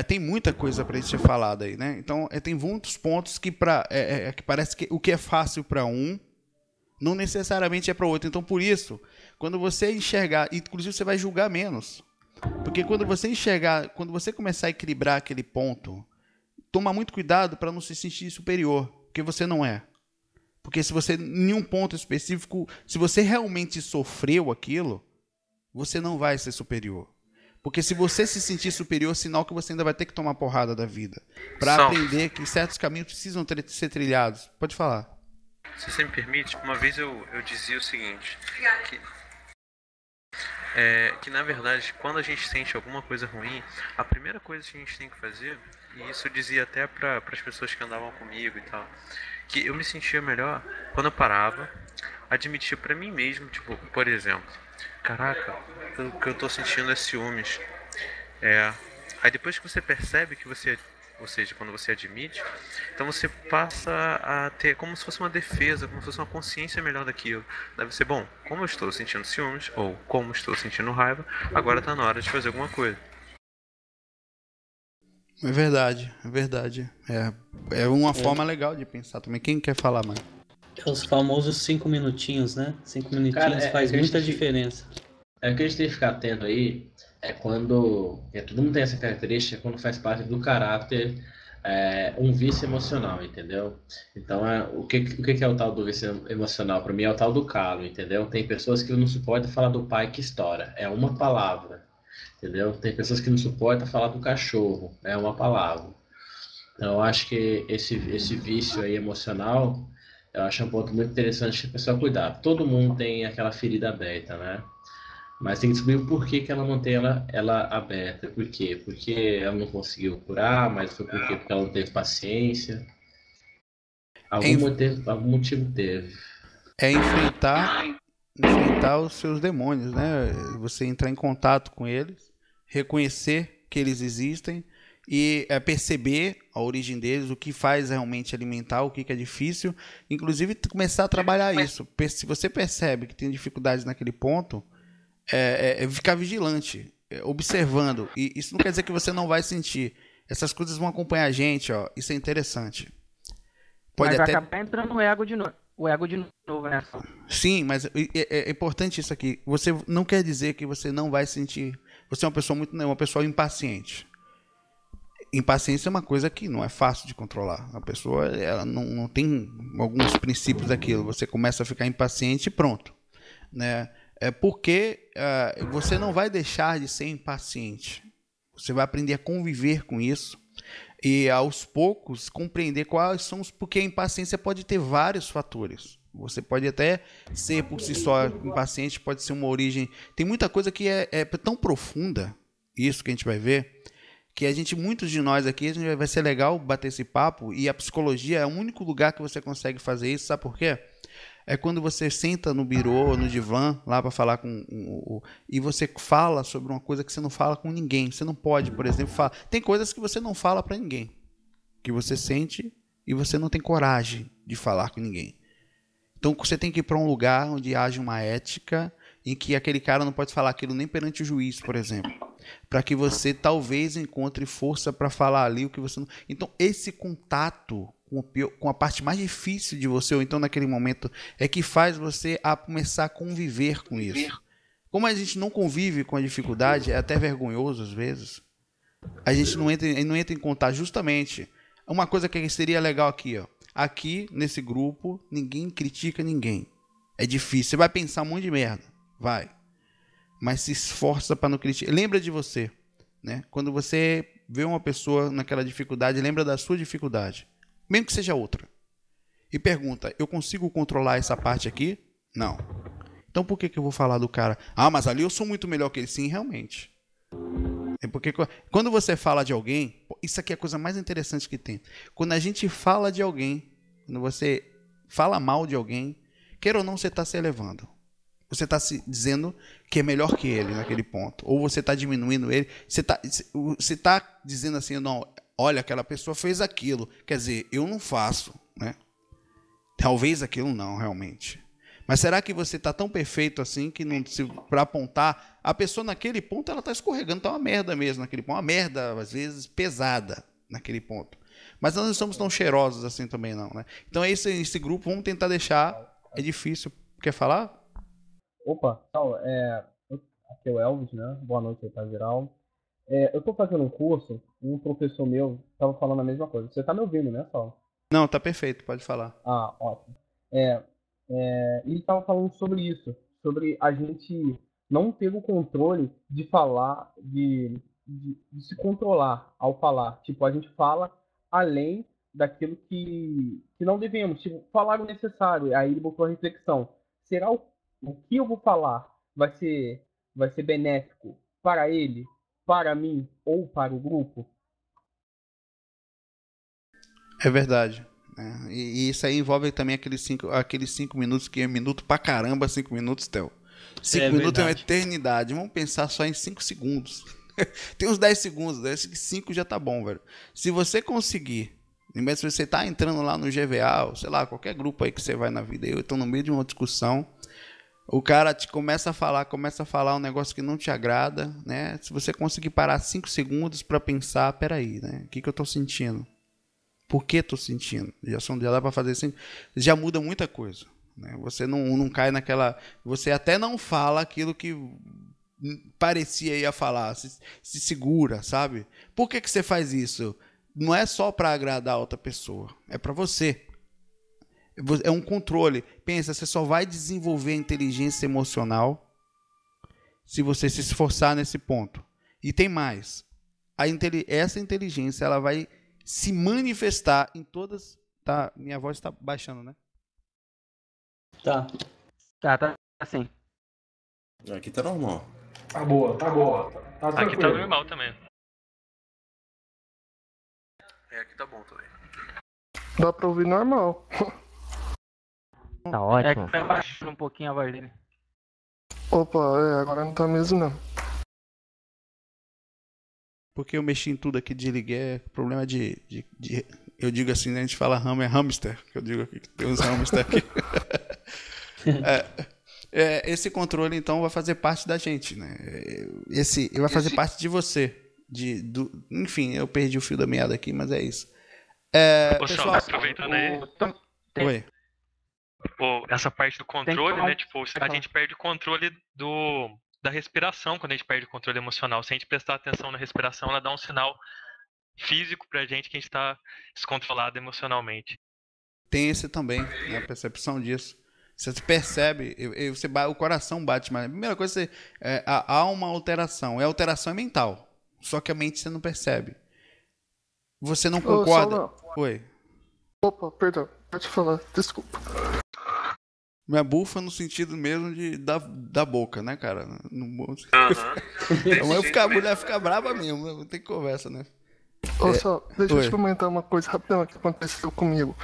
Tem muita coisa para gente ser falada aí, né? Então, tem muitos pontos que parece que o que é fácil para um, não necessariamente é para o outro. Então, por isso, quando você enxergar, inclusive você vai julgar menos. Porque quando você começar a equilibrar aquele ponto, toma muito cuidado para não se sentir superior, porque você não é. Porque se você, em um ponto específico, se você realmente sofreu aquilo, você não vai ser superior. Porque se você se sentir superior, é sinal que você ainda vai ter que tomar porrada da vida. Para aprender que certos caminhos precisam ser trilhados. Pode falar. Se você me permite, uma vez eu dizia o seguinte, que na verdade, quando a gente sente alguma coisa ruim, a primeira coisa que a gente tem que fazer, e isso eu dizia até para as pessoas que andavam comigo e tal, que eu me sentia melhor quando eu parava, admitia para mim mesmo, tipo, por exemplo, caraca, o que eu tô sentindo é ciúmes. Aí depois que você percebe que você, ou seja, quando você admite, então você passa a ter como se fosse uma defesa, como se fosse uma consciência melhor daquilo. Deve ser, bom, como eu estou sentindo ciúmes, ou como estou sentindo raiva, agora está na hora de fazer alguma coisa. É verdade, é verdade. É uma forma legal de pensar também. Quem quer falar, mano? Os famosos 5 minutinhos, né? 5 minutinhos faz muita diferença. O que a gente tem que ficar atento aí é quando... todo mundo tem essa característica quando faz parte do caráter um vício emocional, entendeu? Então, o que é o tal do vício emocional? Para mim é o tal do calo, entendeu? Tem pessoas que não suportam falar do pai que estoura. É uma palavra, entendeu? Tem pessoas que não suportam falar do cachorro. É uma palavra. Então, eu acho que esse vício aí emocional, eu acho um ponto muito interessante que a pessoa cuidar. Todo mundo tem aquela ferida aberta, né? Mas tem que descobrir o porquê que ela mantém ela aberta. Por quê? Porque ela não conseguiu curar, mas foi porque ela não teve paciência. Algum motivo teve. É enfrentar os seus demônios, né? Você entrar em contato com eles, reconhecer que eles existem e perceber a origem deles, o que faz realmente alimentar, o que é difícil. Inclusive, começar a trabalhar isso. Se você percebe que tem dificuldades naquele ponto... ficar vigilante, observando. E isso não quer dizer que você não vai sentir. Essas coisas vão acompanhar a gente, ó. Isso é interessante. Mas vai acabar entrando o ego de novo. O ego de novo, né? Sim, mas é importante isso aqui. Você não quer dizer que você não vai sentir. Você é uma pessoa impaciente. Impaciência é uma coisa que não é fácil de controlar. A pessoa ela não tem alguns princípios daquilo. Você começa a ficar impaciente e pronto. Né? É porque você não vai deixar de ser impaciente. Você vai aprender a conviver com isso e aos poucos compreender quais são os... Porque a impaciência pode ter vários fatores. Você pode até ser por si só impaciente, pode ser uma origem... Tem muita coisa que é tão profunda, isso que a gente vai ver, que muitos de nós aqui, vai ser legal bater esse papo, e a psicologia é o único lugar que você consegue fazer isso, sabe por quê? É quando você senta no birô, no divã, lá para falar e você fala sobre uma coisa que você não fala com ninguém. Você não pode, por exemplo, falar... Tem coisas que você não fala para ninguém, que você sente e você não tem coragem de falar com ninguém. Então você tem que ir para um lugar onde haja uma ética, em que aquele cara não pode falar aquilo nem perante o juiz, por exemplo, para que você talvez encontre força para falar ali o que você não... Então esse contato com a parte mais difícil de você, ou então naquele momento, é que faz você começar a conviver com isso. Como a gente não convive com a dificuldade, é até vergonhoso às vezes, a gente não entra em contato. Justamente, uma coisa que seria legal aqui, ó. Aqui, nesse grupo, ninguém critica ninguém. É difícil, você vai pensar um monte de merda, vai. Mas se esforça para não criticar. Lembra de você, né? Quando você vê uma pessoa naquela dificuldade, lembra da sua dificuldade. Mesmo que seja outra. E pergunta, eu consigo controlar essa parte aqui? Não. Então por que eu vou falar do cara? Ah, mas ali eu sou muito melhor que ele. Sim, realmente. É porque quando você fala de alguém, isso aqui é a coisa mais interessante que tem. Quando a gente fala de alguém, quando você fala mal de alguém, queira ou não, você está se elevando. Você está se dizendo que é melhor que ele naquele ponto. Ou você está diminuindo ele. Você tá dizendo assim, não... Olha, aquela pessoa fez aquilo. Quer dizer, eu não faço, né? Talvez aquilo não, realmente. Mas será que você está tão perfeito assim que não, para apontar, a pessoa naquele ponto ela está escorregando, está uma merda mesmo naquele ponto, uma merda às vezes pesada naquele ponto. Mas nós não somos tão cheirosos assim também não, né? Então esse grupo vamos tentar deixar. É difícil. Quer falar? Opa, Saulo, aqui é o Elvis, né? Boa noite aí pra geral. Eu tô fazendo um curso, um professor meu tava falando a mesma coisa. Você tá me ouvindo, né, Saulo? Não, tá perfeito, pode falar. Ah, ótimo. Ele tava falando sobre isso, sobre a gente não ter o controle de falar, de se controlar ao falar. Tipo, a gente fala além daquilo que não devemos. Tipo, falar o necessário. Aí ele botou a reflexão. Será o que eu vou falar vai ser benéfico para ele? Para mim ou para o grupo? É verdade. E isso aí envolve também aqueles 5 minutos, que é minuto pra caramba, 5 minutos, Theo. 5 minutos é uma eternidade. Vamos pensar só em 5 segundos. Tem uns 10 segundos, 5 já tá bom, velho. Se você conseguir, se você tá entrando lá no GVA, ou sei lá, qualquer grupo aí que você vai na vida, eu tô no meio de uma discussão, o cara começa a falar um negócio que não te agrada, né? Se você conseguir parar 5 segundos para pensar, peraí, né? O que eu tô sentindo? Por que tô sentindo? Já dá para fazer assim, já muda muita coisa, né? Você não cai naquela... Você até não fala aquilo que parecia ia falar, se segura, sabe? Por que você faz isso? Não é só para agradar a outra pessoa, é para você. É um controle. Pensa, você só vai desenvolver a inteligência emocional se você se esforçar nesse ponto. E tem mais. Essa inteligência ela vai se manifestar em todas... Tá, minha voz está baixando, né? Tá assim. Aqui tá normal. Tá boa. Tá aqui tá normal também. Aqui tá bom também. Dá pra ouvir normal. Tá ótimo. É que tá baixando um pouquinho a voz dele. Opa, agora não tá mesmo não. Porque eu mexi em tudo aqui, desliguei, problema de eu digo assim, né, a gente fala hamster, que eu digo aqui, que tem uns hamster aqui. Esse controle, então, vai fazer parte da gente, né? Vai fazer parte de você. Enfim, eu perdi o fio da meada aqui, mas é isso. Pessoal, aproveitando aí. Oi. Essa parte do controle, né? Tipo, a gente perde o controle da respiração quando a gente perde o controle emocional. Se a gente prestar atenção na respiração, ela dá um sinal físico pra gente que a gente tá descontrolado emocionalmente. Tem esse também, né? A percepção disso. Você percebe, o coração bate mais. A primeira coisa, há uma alteração. E a alteração é mental. Só que a mente você não percebe. Você não concorda? Oi. Opa, perdão. Pode falar. Desculpa. Minha bufa no sentido mesmo da boca, né, cara? A mulher fica brava mesmo. Não tem conversa, né? Só, deixa eu te comentar uma coisa rapidão que aconteceu comigo.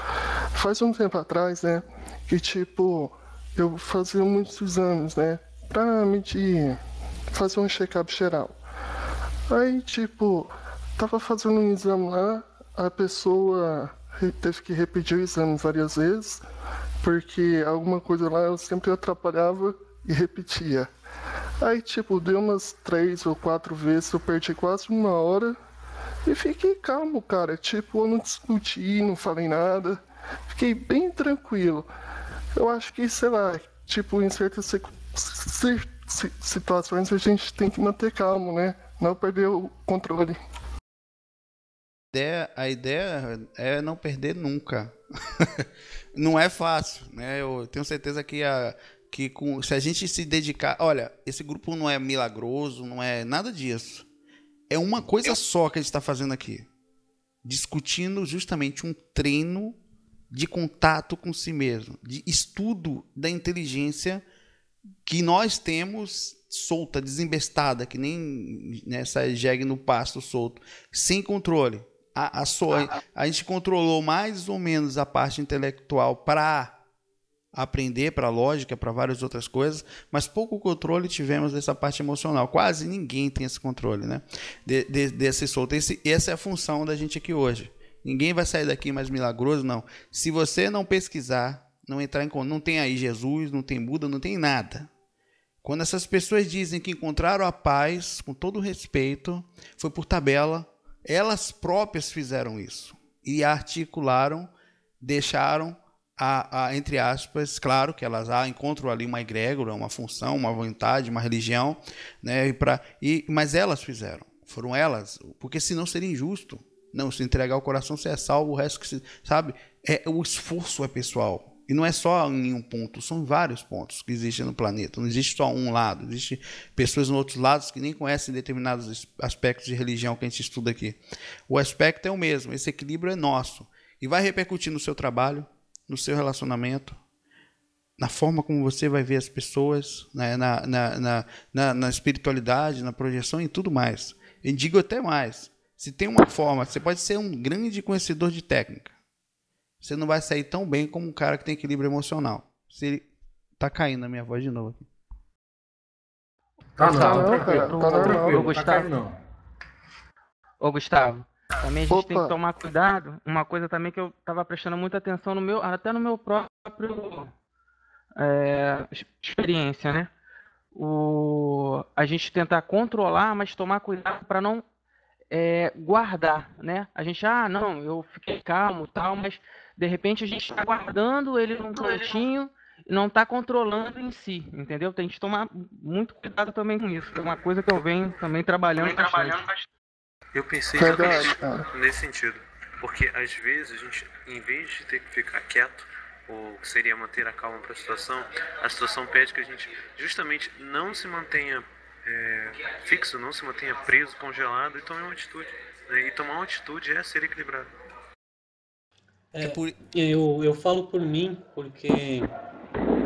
Faz um tempo atrás, né, que tipo, eu fazia muitos exames, né, pra medir, fazer um check-up geral. Aí, tipo, tava fazendo um exame lá, a pessoa teve que repetir o exame várias vezes, porque alguma coisa lá eu sempre atrapalhava e repetia. Aí, tipo, deu umas 3 ou 4 vezes, eu perdi quase 1 hora. E fiquei calmo, cara. Tipo, eu não discuti, não falei nada. Fiquei bem tranquilo. Eu acho que, sei lá, tipo, em certas situações a gente tem que manter calmo, né? Não perder o controle. A ideia é não perder nunca. Não é fácil, né? Eu tenho certeza que se a gente se dedicar... Olha, esse grupo não é milagroso, não é nada disso. É uma coisa só que a gente está fazendo aqui. Discutindo justamente um treino de contato com si mesmo. De estudo da inteligência que nós temos solta, desembestada, que nem essa jegue no pasto solto. Sem controle. A gente controlou mais ou menos a parte intelectual para aprender, para lógica, para várias outras coisas, mas pouco controle tivemos dessa parte emocional. Quase ninguém tem esse controle, né? Desse solto. Essa é a função da gente aqui hoje. Ninguém vai sair daqui mais milagroso, não. Se você não pesquisar, não entrar em contato, não tem aí Jesus, não tem Buda, não tem nada. Quando essas pessoas dizem que encontraram a paz, com todo respeito, foi por tabela. Elas próprias fizeram isso e articularam, deixaram entre aspas, claro que elas encontram ali uma egrégora, uma função, uma vontade, uma religião, né? Mas elas fizeram, foram elas, porque senão seria injusto. Não, se entregar o coração você é salvo, o resto que se sabe, o esforço é pessoal. E não é só em um ponto, são vários pontos que existem no planeta. Não existe só um lado, existem pessoas em outros lados que nem conhecem determinados aspectos de religião que a gente estuda aqui. O aspecto é o mesmo, esse equilíbrio é nosso. E vai repercutir no seu trabalho, no seu relacionamento, na forma como você vai ver as pessoas, né, na espiritualidade, na projeção e tudo mais. Eu digo até mais, se tem uma forma, você pode ser um grande conhecedor de técnica, você não vai sair tão bem como um cara que tem equilíbrio emocional. Se tá caindo a minha voz de novo aqui. Ô, Gustavo, também a gente tem que tomar cuidado. Uma coisa também que eu estava prestando muita atenção até no meu próprio experiência, né? A gente tentar controlar, mas tomar cuidado para não guardar, né? A gente, não, eu fiquei calmo, tal, mas de repente a gente está guardando ele num cantinho e não está controlando em si, entendeu? Tem que tomar muito cuidado também com isso. É uma coisa que eu venho também trabalhando bastante. Eu pensei exatamente nesse sentido, porque às vezes a gente, em vez de ter que ficar quieto, ou seria manter a calma para a situação pede que a gente justamente não se mantenha fixo, não se mantenha preso, congelado e tome uma atitude. Né? E tomar uma atitude é ser equilibrado. Eu falo por mim porque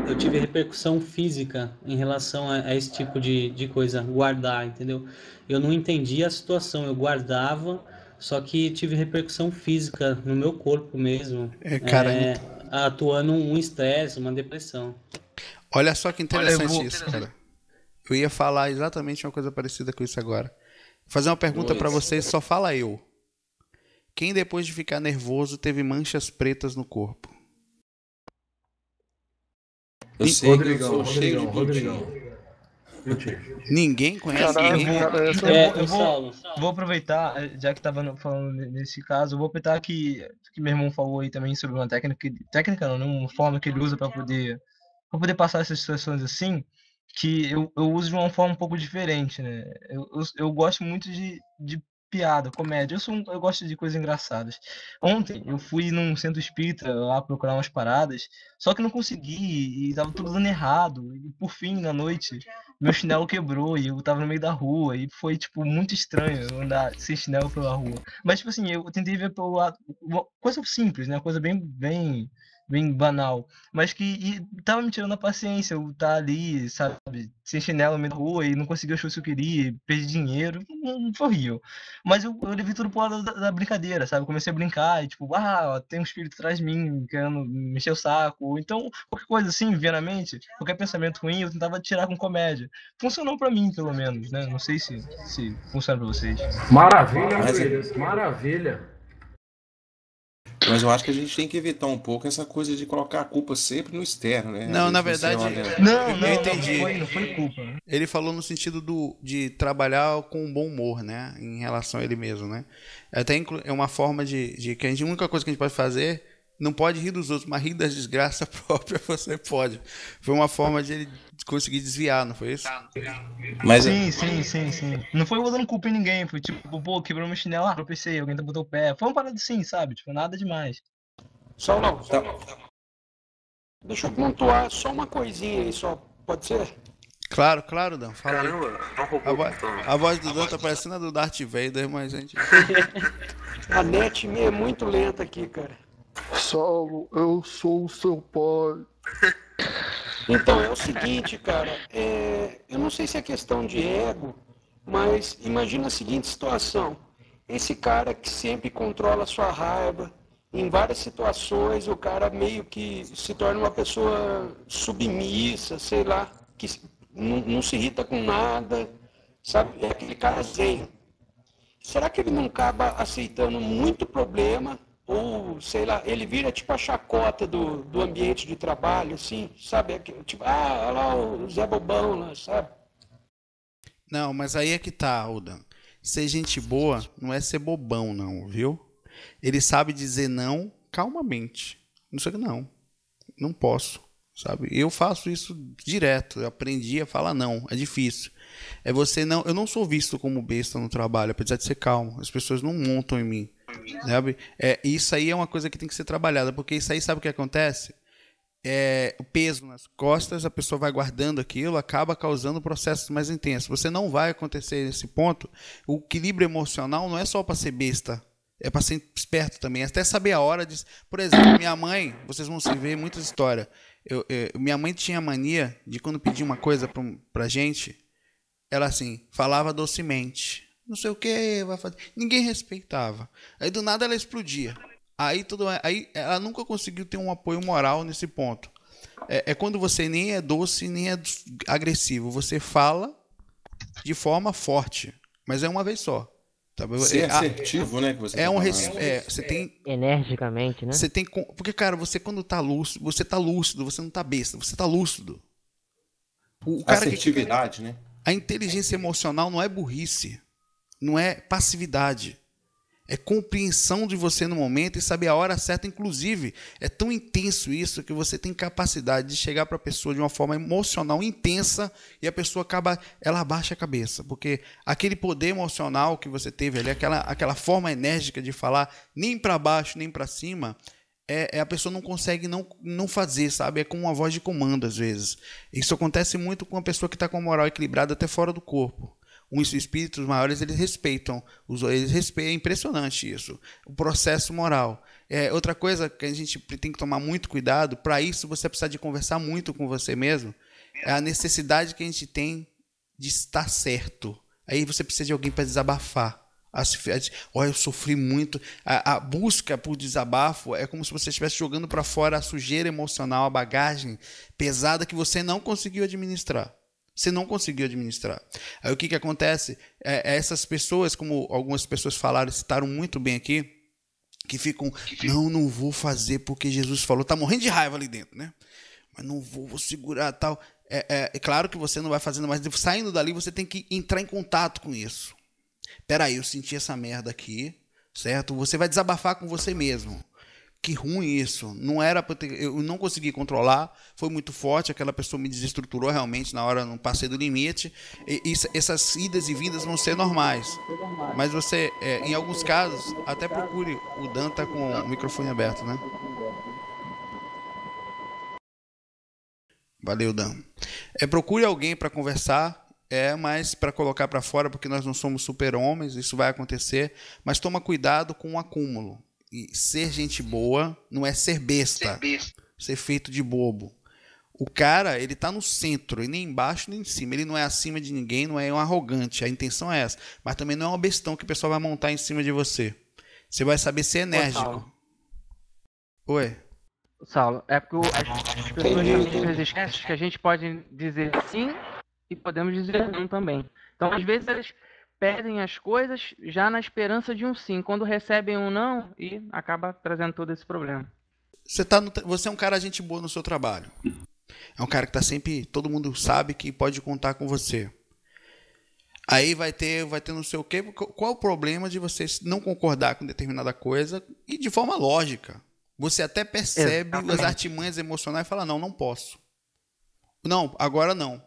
eu tive repercussão física em relação a esse tipo de coisa, guardar, entendeu? Eu não entendia a situação, eu guardava, só que tive repercussão física no meu corpo mesmo, atuando um estresse, uma depressão. Olha só que interessante isso, cara. Eu ia falar exatamente uma coisa parecida com isso agora. Vou fazer uma pergunta para vocês, só fala eu. Quem depois de ficar nervoso teve manchas pretas no corpo? Eu sei, Rodrigão. Ninguém conhece ninguém. Vou aproveitar, já que estava falando nesse caso, eu vou aproveitar que meu irmão falou aí também sobre uma técnica não, né? Uma forma que ele usa para poder passar essas situações assim, que eu uso de uma forma um pouco diferente, né? Eu gosto muito de piada, comédia. Eu gosto de coisas engraçadas. Ontem eu fui num centro espírita lá procurar umas paradas, só que não consegui e tava tudo dando errado. E por fim, na noite, meu chinelo quebrou e eu tava no meio da rua e foi, tipo, muito estranho eu andar sem chinelo pela rua. Mas, tipo assim, eu tentei ver pelo lado, uma coisa simples, né? Uma coisa bem banal, mas que tava me tirando a paciência, eu tá ali, sabe, sem chinelo no meio da rua e não consegui achar o que eu queria, perdi dinheiro, não foi horrível. Mas eu levei tudo pro lado da brincadeira, sabe? Comecei a brincar e tipo, ó, tem um espírito atrás de mim querendo me mexer o saco. Ou então, qualquer coisa assim, vinha na mente, qualquer pensamento ruim, eu tentava tirar com comédia. Funcionou pra mim, pelo menos, né? Não sei se funciona pra vocês. Maravilha, Willis, maravilha. Mas eu acho que a gente tem que evitar um pouco essa coisa de colocar a culpa sempre no externo, né? Não, na verdade, Não, eu entendi. Não foi culpa. Ele falou no sentido de trabalhar com um bom humor, né? Em relação a ele mesmo, né? Até é uma forma de que a única coisa que a gente pode fazer, não pode rir dos outros, mas rir das desgraças próprias você pode. Foi uma forma de ele conseguir desviar, não foi isso? Mas sim. Não foi botando culpa em ninguém, foi tipo, pô, quebrou meu chinelo, tropecei, alguém botou o pé. Foi uma parada assim, sabe? Tipo, nada demais. Só não. Deixa eu pontuar só uma coisinha aí, só. Pode ser? Claro, Dan. Fala aí. Caramba, não roubou a voz do Dan tá parecendo a do Darth Vader, mas a gente... A net minha é muito lenta aqui, cara. Saulo, eu sou o seu pai. Então, é o seguinte, cara, eu não sei se é questão de ego, mas imagina a seguinte situação. Esse cara que sempre controla a sua raiva, em várias situações o cara meio que se torna uma pessoa submissa, sei lá, que não se irrita com nada, sabe? É aquele cara zen. Será que ele não acaba aceitando muito problema? Ou, sei lá, ele vira tipo a chacota do ambiente de trabalho, assim, sabe? Tipo, olha lá o Zé Bobão lá, sabe? Não, mas aí é que tá, Aldan. Ser gente boa não é ser bobão, não, viu? Ele sabe dizer não calmamente. Não sei que não posso, sabe? Eu faço isso direto, eu aprendi a falar não, é difícil. Eu não sou visto como besta no trabalho, apesar de ser calmo. As pessoas não montam em mim. Sabe? Isso aí é uma coisa que tem que ser trabalhada, porque isso aí sabe o que acontece? O peso nas costas, a pessoa vai guardando aquilo, acaba causando processos mais intensos. Você não vai acontecer nesse ponto. O equilíbrio emocional não é só para ser besta, é para ser esperto também, até saber a hora de... Por exemplo, minha mãe, vocês vão se ver muitas histórias. Minha mãe tinha mania de quando pedia uma coisa pra gente, ela assim, falava docemente. Não sei o que, vai fazer. Ninguém respeitava. Aí do nada ela explodia. Aí ela nunca conseguiu ter um apoio moral nesse ponto. É quando você nem é doce, nem é agressivo. Você fala de forma forte, mas é uma vez só. Sabe? Ser assertivo, né? Que você você tem energicamente, né? Você tem porque cara, você quando tá lúcido, você não tá besta, você tá lúcido. Assertividade, né? A inteligência emocional não é burrice. Não é passividade, é compreensão de você no momento e saber a hora certa. Inclusive, é tão intenso isso que você tem capacidade de chegar para a pessoa de uma forma emocional intensa e a pessoa ela abaixa a cabeça, porque aquele poder emocional que você teve ali, aquela forma enérgica de falar, nem para baixo nem para cima, a pessoa não consegue não fazer, sabe? É com uma voz de comando às vezes. Isso acontece muito com uma pessoa que está com a moral equilibrada até fora do corpo. Os espíritos maiores, eles respeitam. É impressionante isso. O processo moral. Outra coisa que a gente tem que tomar muito cuidado, para isso você precisa de conversar muito com você mesmo, é a necessidade que a gente tem de estar certo. Aí você precisa de alguém para desabafar. Eu sofri muito. A busca por desabafo é como se você estivesse jogando para fora a sujeira emocional, a bagagem pesada que você não conseguiu administrar. Você não conseguiu administrar. Aí o que acontece? Essas pessoas, como algumas pessoas falaram, citaram muito bem aqui, que ficam, não vou fazer porque Jesus falou, tá morrendo de raiva ali dentro, né? Mas não vou segurar tal. É claro que você não vai fazendo, mas saindo dali você tem que entrar em contato com isso. Peraí, eu senti essa merda aqui, certo? Você vai desabafar com você mesmo. Que ruim isso. Não era pra eu não consegui controlar, foi muito forte, aquela pessoa me desestruturou realmente na hora, não passei do limite. Essas idas e vindas vão ser normais. Mas você, em alguns casos, até procure. O Dan tá com o microfone aberto, né? Valeu, Dan. Procure alguém para conversar. Mas para colocar para fora, porque nós não somos super-homens, isso vai acontecer, mas toma cuidado com o acúmulo. E ser gente boa não é ser besta, ser feito de bobo. O cara, ele tá no centro, e nem embaixo nem em cima, ele não é acima de ninguém, não é um arrogante, a intenção é essa, mas também não é um bestão que o pessoal vai montar em cima de você. Você vai saber ser enérgico. Oi? Saulo, é porque as pessoas às vezes esquecem que a gente pode dizer sim e podemos dizer não também. Então, às vezes, eles pedem as coisas já na esperança de um sim. Quando recebem um não, e acaba trazendo todo esse problema. Você é um cara gente boa no seu trabalho. É um cara que está sempre... Todo mundo sabe que pode contar com você. Aí vai ter não sei o quê. Qual o problema de você não concordar com determinada coisa e de forma lógica? Você até percebe as artimanhas emocionais e fala, não posso. Não, agora não.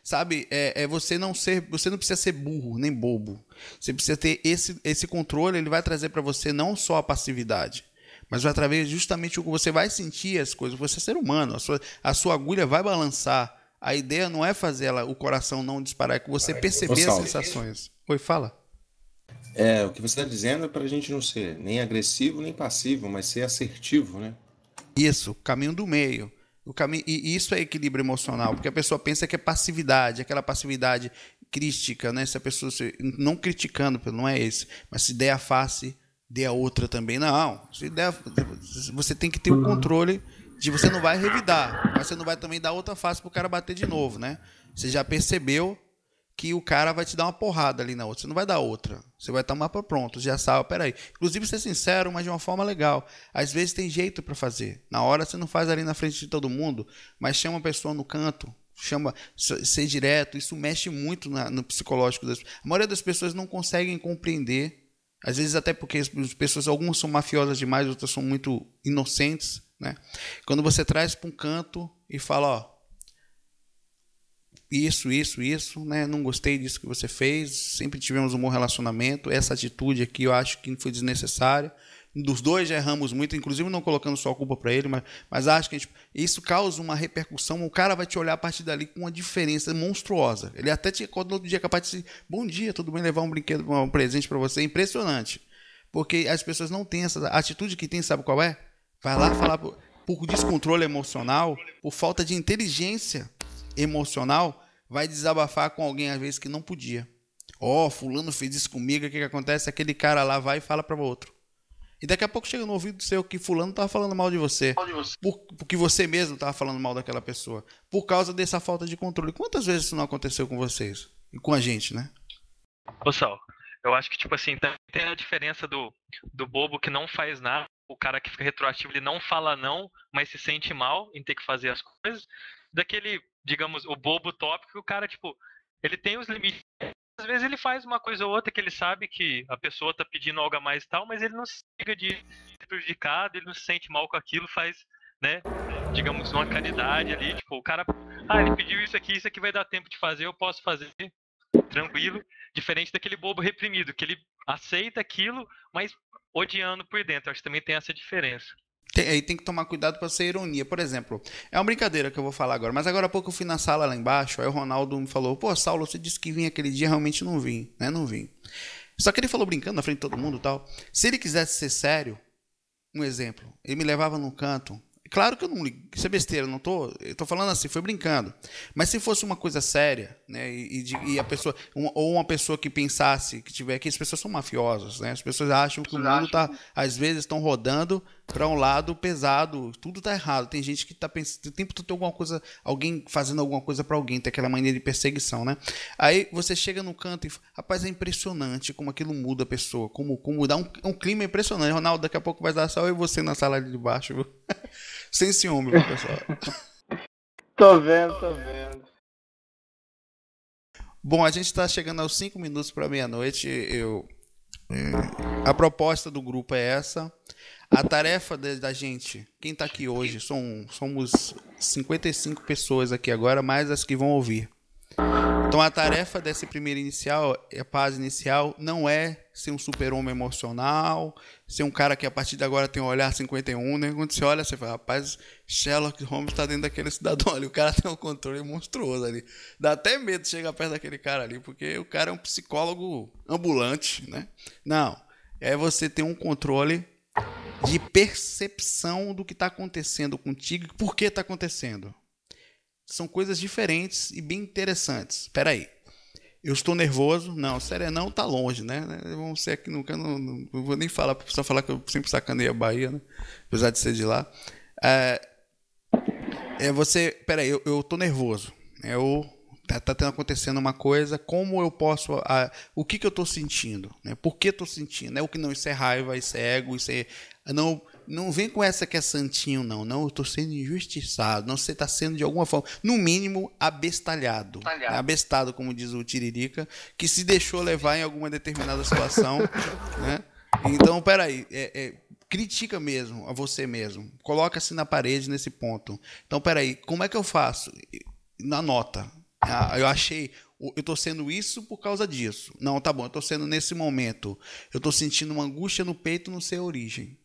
Sabe, você não precisa ser burro, nem bobo. Você precisa ter esse controle, ele vai trazer para você não só a passividade, mas vai trazer justamente o que você vai sentir as coisas. Você é ser humano, a sua agulha vai balançar. A ideia não é fazer o coração não disparar, é que você perceber as sensações. Oi, fala. O que você está dizendo é para a gente não ser nem agressivo nem passivo, mas ser assertivo, né? Isso, caminho do meio. E isso é equilíbrio emocional, porque a pessoa pensa que é passividade, aquela passividade crítica, né? Se a pessoa não criticando, não é esse, mas se der a face, dê a outra também. Não, você tem que ter o controle de você não vai revidar, mas você não vai também dar outra face pro cara bater de novo, né? Você já percebeu que o cara vai te dar uma porrada ali na outra. Você não vai dar outra. Você vai tomar para pronto. Já sabe, peraí. Inclusive, ser sincero, mas de uma forma legal. Às vezes tem jeito para fazer. Na hora você não faz ali na frente de todo mundo, mas chama a pessoa no canto. Ser direto. Isso mexe muito no psicológico das pessoas. A maioria das pessoas não conseguem compreender. Às vezes até porque as pessoas, algumas são mafiosas demais, outras são muito inocentes, né? Quando você traz para um canto e fala, isso, né? Não gostei disso que você fez, sempre tivemos um bom relacionamento, essa atitude aqui eu acho que foi desnecessária, dos dois já erramos muito, inclusive não colocando só a culpa para ele, mas acho que isso causa uma repercussão, o cara vai te olhar a partir dali com uma diferença monstruosa, ele até te acorda no outro dia capaz de dizer, bom dia, tudo bem, levar um brinquedo, um presente para você, impressionante, porque as pessoas não têm essa atitude que tem, sabe qual é? Vai lá falar por descontrole emocional, por falta de inteligência emocional, vai desabafar com alguém às vezes que não podia. Fulano fez isso comigo, o que acontece? Aquele cara lá vai e fala para o outro. E daqui a pouco chega no ouvido seu que fulano estava falando mal de você. Porque você mesmo estava falando mal daquela pessoa. Por causa dessa falta de controle. Quantas vezes isso não aconteceu com vocês? E com a gente, né? Ô, Sal, eu acho que, tipo assim, tem a diferença do bobo que não faz nada, o cara que fica retroativo, ele não fala não, mas se sente mal em ter que fazer as coisas, daquele, digamos, o bobo tópico, o cara, tipo, ele tem os limites. Às vezes ele faz uma coisa ou outra que ele sabe que a pessoa tá pedindo algo a mais e tal, mas ele não se liga de ser prejudicado, ele não se sente mal com aquilo, faz, né, digamos, uma caridade ali, tipo, o cara, ele pediu isso aqui vai dar tempo de fazer, eu posso fazer, tranquilo, diferente daquele bobo reprimido, que ele aceita aquilo, mas odiando por dentro. Acho que também tem essa diferença. Aí tem que tomar cuidado para ser ironia. Por exemplo, é uma brincadeira que eu vou falar agora, mas agora há pouco eu fui na sala lá embaixo, aí o Ronaldo me falou, Saulo, você disse que vinha aquele dia, realmente não vim, né? Não vim. Só que ele falou brincando na frente de todo mundo e tal. Se ele quisesse ser sério, um exemplo, ele me levava num canto. Claro que eu não ligo, isso é besteira, eu tô falando assim, foi brincando. Mas se fosse uma coisa séria, né, e a pessoa, ou uma pessoa que pensasse que tiver aqui, as pessoas são mafiosas, né? As pessoas acham que o mundo tá, às vezes estão rodando para um lado pesado, tudo tá errado. Tem gente que tá pensando, o tempo todo tem alguma coisa, alguém fazendo alguma coisa para alguém, tem aquela mania de perseguição, né? Aí você chega no canto e, rapaz, é impressionante como aquilo muda a pessoa, como dá um clima impressionante. Ronaldo, daqui a pouco vai dar só eu e você na sala ali de baixo, viu? Sem ciúme, meu pessoal. Tô vendo. Bom, a gente está chegando aos 5 minutos para meia-noite. A proposta do grupo é essa. A tarefa da gente, quem está aqui hoje, somos 55 pessoas aqui agora, mais as que vão ouvir. Então a tarefa dessa primeira inicial, a fase inicial, não é ser um super-homem emocional, ser um cara que a partir de agora tem um olhar 51, né? Quando você olha, você fala, rapaz, Sherlock Holmes está dentro daquele cidadão ali, o cara tem um controle monstruoso ali. Dá até medo de chegar perto daquele cara ali, porque o cara é um psicólogo ambulante, né? Não, é você ter um controle de percepção do que está acontecendo contigo e por que está acontecendo. São coisas diferentes e bem interessantes. Espera aí. Eu estou nervoso? Não, serenão tá longe, né? Vamos ser aqui nunca. Não vou nem falar, só falar que eu sempre sacaneio a Bahia, né? Apesar de ser de lá. Espera aí, eu tô nervoso. Tá acontecendo uma coisa, como eu posso. O que eu tô sentindo? Né? Por que eu tô sentindo? Isso é raiva, isso é ego, isso é. Não vem com essa que é santinho, não. Não, eu estou sendo injustiçado. Não, você está sendo de alguma forma, no mínimo, abestalhado. Abestado, como diz o Tiririca, que se deixou levar em alguma determinada situação. Né? Então, peraí. Critica mesmo a você mesmo. Coloca-se na parede nesse ponto. Então, peraí, como é que eu faço? Na nota. Eu achei. Eu estou sendo isso por causa disso. Não, tá bom, eu estou sendo nesse momento. Eu estou sentindo uma angústia no peito, não sei a origem.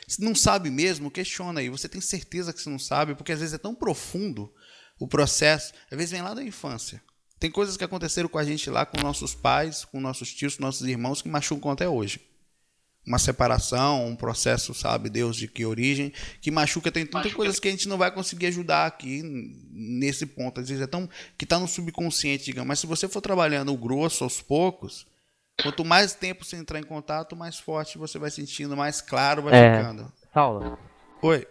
Se não sabe mesmo, questiona aí. Você tem certeza que você não sabe? Porque às vezes é tão profundo o processo. Às vezes vem lá da infância. Tem coisas que aconteceram com a gente lá, com nossos pais, com nossos tios, com nossos irmãos, que machucam até hoje. Uma separação, um processo, sabe Deus de que origem, que machuca. Tem coisas que a gente não vai conseguir ajudar aqui nesse ponto. Às vezes é tão que está no subconsciente, digamos. Mas se você for trabalhando o grosso aos poucos, quanto mais tempo você entrar em contato, mais forte você vai sentindo, mais claro vai ficando. Saulo. Oi.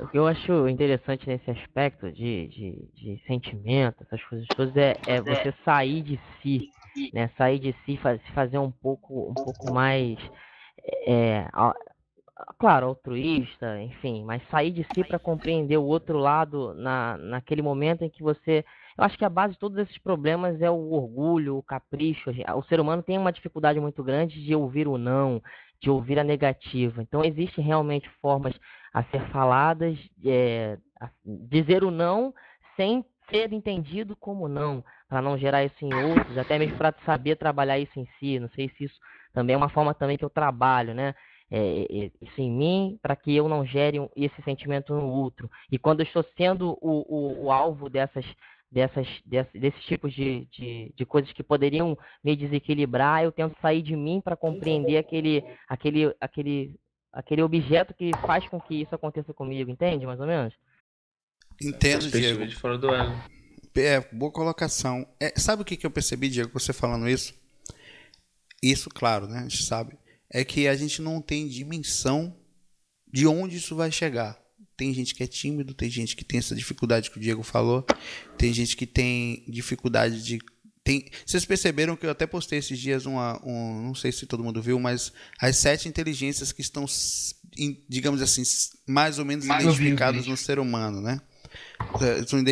O que eu acho interessante nesse aspecto de sentimento, essas coisas todas, é você sair de si, né? Sair de si, se fazer um pouco mais, claro, altruísta, enfim, mas sair de si para compreender o outro lado naquele momento em que você. Eu acho que a base de todos esses problemas é o orgulho, o capricho. O ser humano tem uma dificuldade muito grande de ouvir o não, de ouvir a negativa. Então, existem realmente formas a ser faladas, dizer o não sem ser entendido como não, para não gerar isso em outros, até mesmo para saber trabalhar isso em si. Não sei se isso também é uma forma também que eu trabalho, né? Isso em mim, para que eu não gere esse sentimento no outro. E quando eu estou sendo o alvo desses tipos de coisas que poderiam me desequilibrar, eu tento sair de mim para compreender aquele objeto que faz com que isso aconteça comigo, entende, mais ou menos? Entendo, Diego. De fora do elo. Boa colocação. Sabe o que eu percebi, Diego, você falando isso? Isso, claro, né? A gente sabe. É que a gente não tem dimensão de onde isso vai chegar. Tem gente que é tímido, tem gente que tem essa dificuldade que o Diego falou, tem gente que tem dificuldade de... Vocês perceberam que eu até postei esses dias não sei se todo mundo viu, mas as 7 inteligências que estão, digamos assim, mais ou menos identificadas no ser humano, né?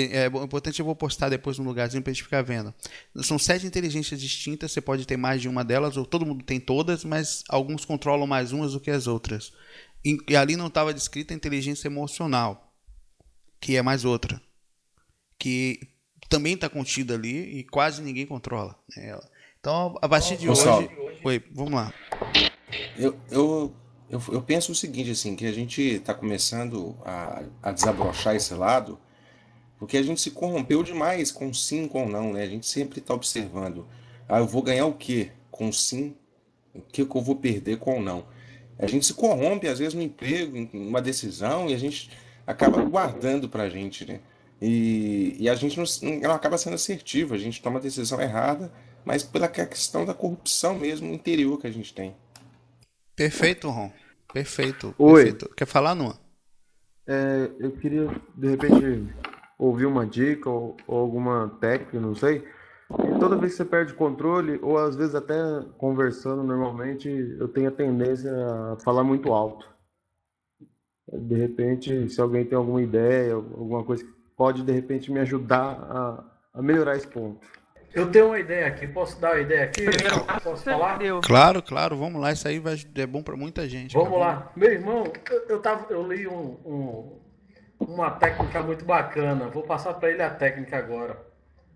É importante, eu vou postar depois num lugarzinho para a gente ficar vendo. São 7 inteligências distintas, você pode ter mais de uma delas, ou todo mundo tem todas, mas alguns controlam mais umas do que as outras. E ali não estava descrita a inteligência emocional, que é mais outra, que também está contida ali e quase ninguém controla ela. Então, a partir de hoje... Oi, vamos lá. Eu penso o seguinte, assim, que a gente está começando a desabrochar esse lado, porque a gente se corrompeu demais com sim, com não, né? A gente sempre está observando, eu vou ganhar o quê com sim, o que eu vou perder com não. A gente se corrompe, às vezes, no emprego, em uma decisão, e a gente acaba guardando pra gente, né? E a gente não acaba sendo assertivo, a gente toma a decisão errada, mas pela questão da corrupção mesmo interior que a gente tem. Perfeito, Ron. Perfeito. Oi. Perfeito. Quer falar, Noah? Eu queria, de repente, ouvir uma dica ou alguma técnica, não sei. E toda vez que você perde controle, ou às vezes até conversando normalmente, eu tenho a tendência a falar muito alto. De repente, se alguém tem alguma ideia, alguma coisa que pode, de repente, me ajudar a melhorar esse ponto. Eu tenho uma ideia aqui, posso dar uma ideia aqui? Posso falar? Claro, claro, vamos lá. Isso aí é bom pra muita gente. Vamos cara. lá. Meu irmão, eu li uma técnica muito bacana. Vou passar para ele a técnica agora.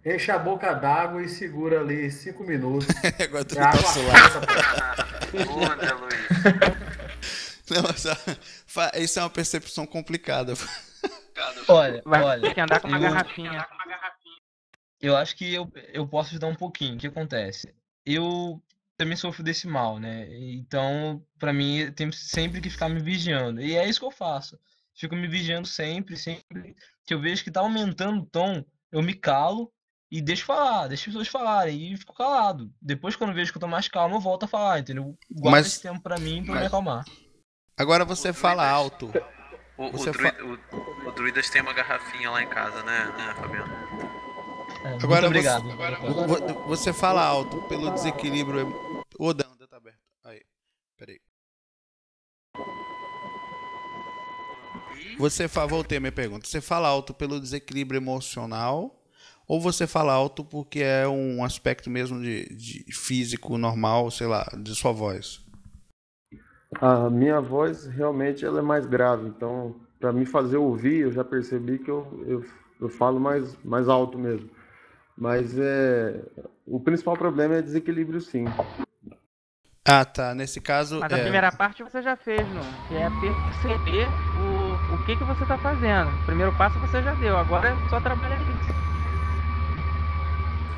Enche a boca d'água e segura ali 5 minutos. Agora tu É água tá fresca, Boa, André Luiz. Não, isso é uma percepção complicada. Olha, Tem que andar com uma garrafinha. Eu acho que eu posso ajudar um pouquinho. O que acontece? Eu também sofro desse mal, né? Então, pra mim, eu tenho sempre que ficar me vigiando. E é isso que eu faço. Fico me vigiando sempre que eu vejo que tá aumentando o tom, eu me calo e deixo falar, deixo as pessoas falarem e fico calado. Depois, quando eu vejo que eu tô mais calmo, eu volto a falar, entendeu? Guardo Mas- esse tempo pra mim pra me acalmar. Agora você fala alto. O Druidas tem uma garrafinha lá em casa, né Fabiano? Agora Muito obrigado. Você fala alto pelo desequilíbrio. O Danda tá aberto. Aí, peraí. Voltei a minha pergunta. Você fala alto pelo desequilíbrio emocional ou você fala alto porque é um aspecto mesmo de físico normal, sei lá, de sua voz? A minha voz realmente ela é mais grave, então para me fazer ouvir eu já percebi que eu falo mais alto mesmo. Mas o principal problema é desequilíbrio, sim. Ah, tá. Nesse caso. Mas a primeira parte você já fez, não? Que é perceber o que você tá fazendo. O primeiro passo você já deu, agora é só trabalhar isso.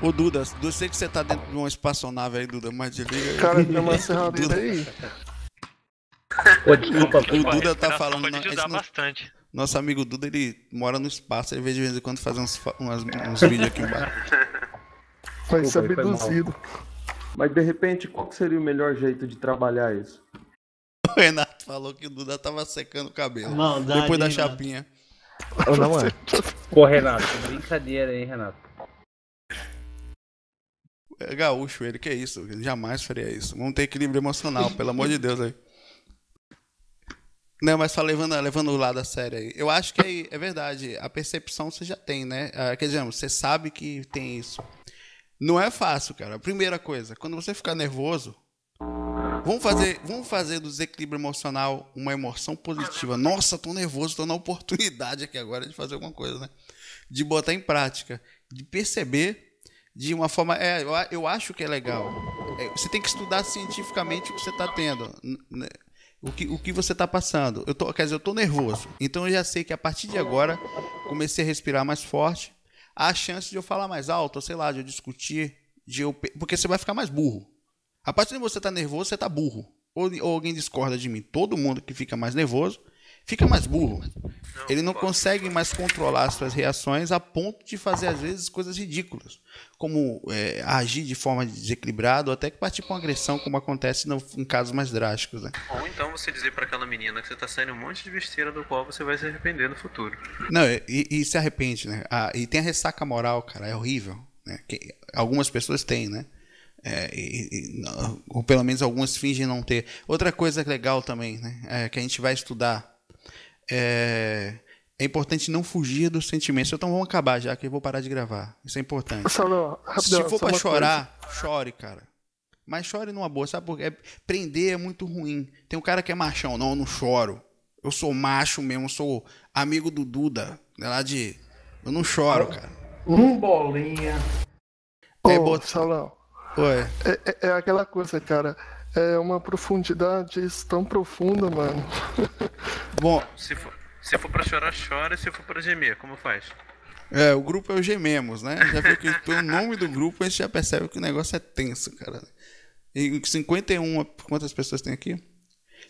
Ô Duda, eu sei que você tá dentro de uma espaçonave aí, Duda, mas desliga. Cara, tem uma serradeira aí. Pô, desculpa, O Duda tá falando. pode ajudar bastante. Nosso amigo Duda, ele mora no espaço, ele vê de vez em quando fazer uns vídeos aqui embaixo. Vai ser abduzido. Mas de repente, qual que seria o melhor jeito de trabalhar isso? O Renato falou que o Duda tava secando o cabelo. Maldade, depois da hein, chapinha. Ô, não é. Pô, Renato, brincadeira aí, Renato. É gaúcho ele, que é isso? Ele jamais faria isso. Vamos ter equilíbrio emocional, pelo amor de Deus aí. Não, mas só levando o lado a sério aí. Eu acho que é verdade. A percepção você já tem, né? Quer dizer, você sabe que tem isso. Não é fácil, cara. A primeira coisa, quando você ficar nervoso, vamos fazer do desequilíbrio emocional uma emoção positiva. Nossa, tô nervoso, tô na oportunidade aqui agora de fazer alguma coisa, né? De botar em prática, de perceber de uma forma... eu acho que é legal. Você tem que estudar cientificamente o que você está tendo, né? O que você está passando. Eu tô nervoso. Então eu já sei que a partir de agora comecei a respirar mais forte. Há a chance de eu falar mais alto, ou sei lá, de eu discutir, porque você vai ficar mais burro. A partir de você estar nervoso, você está burro. Ou alguém discorda de mim. Todo mundo que fica mais nervoso fica mais burro. Ele não consegue mais controlar as suas reações a ponto de fazer, às vezes, coisas ridículas. Como agir de forma desequilibrada ou até que partir para uma agressão, como acontece em casos mais drásticos, né? Ou então você dizer para aquela menina que você tá saindo um monte de besteira do qual você vai se arrepender no futuro. Não, e se arrepende, né? E tem a ressaca moral, cara, é horrível, né? Que algumas pessoas têm, né? Ou pelo menos algumas fingem não ter. Outra coisa legal também, né? Que a gente vai estudar. É importante não fugir dos sentimentos. Então vamos acabar já, que eu vou parar de gravar. Isso é importante. Se for pra chorar, chore, cara. Mas chore numa boa, sabe por quê? Prender é muito ruim. Tem um cara que é machão. Não, eu não choro. Eu sou macho mesmo, sou amigo do Duda. Eu não choro, cara. Bolinha. Salão. Oi. É aquela coisa, cara. É uma profundidade tão profunda, mano. Bom, se for pra chorar, chora. Se for pra gemer, como faz? O grupo é o Gememos, né? Já viu que pelo nome do grupo a gente já percebe que o negócio é tenso, cara. E 51, quantas pessoas tem aqui?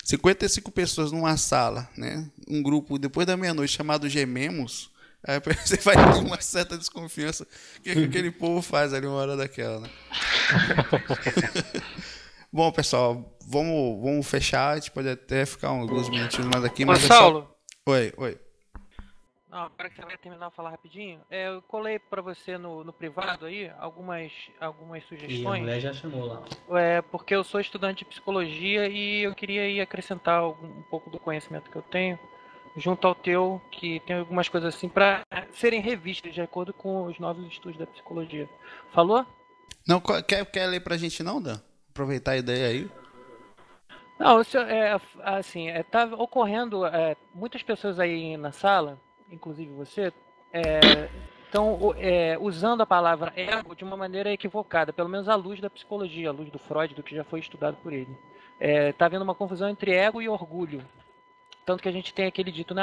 55 pessoas numa sala, né? Um grupo depois da meia-noite chamado Gememos. Aí você vai ter uma certa desconfiança que aquele povo faz ali uma hora daquela, né? Bom, pessoal, vamos fechar. A gente pode até ficar alguns minutinhos mais aqui. Mas Saulo. Oi. Não, agora que você vai terminar de falar rapidinho, eu colei pra você no privado aí algumas sugestões. E a mulher já chamou lá. Porque eu sou estudante de psicologia e eu queria aí acrescentar um pouco do conhecimento que eu tenho junto ao teu, que tem algumas coisas assim para serem revistas de acordo com os novos estudos da psicologia. Falou? Não, quer ler pra gente não, Dan? Aproveitar a ideia aí. Não, isso assim, tá ocorrendo, muitas pessoas aí na sala, inclusive você, estão usando a palavra ego de uma maneira equivocada, pelo menos à luz da psicologia, à luz do Freud, do que já foi estudado por ele. Tá havendo uma confusão entre ego e orgulho. Tanto que a gente tem aquele dito,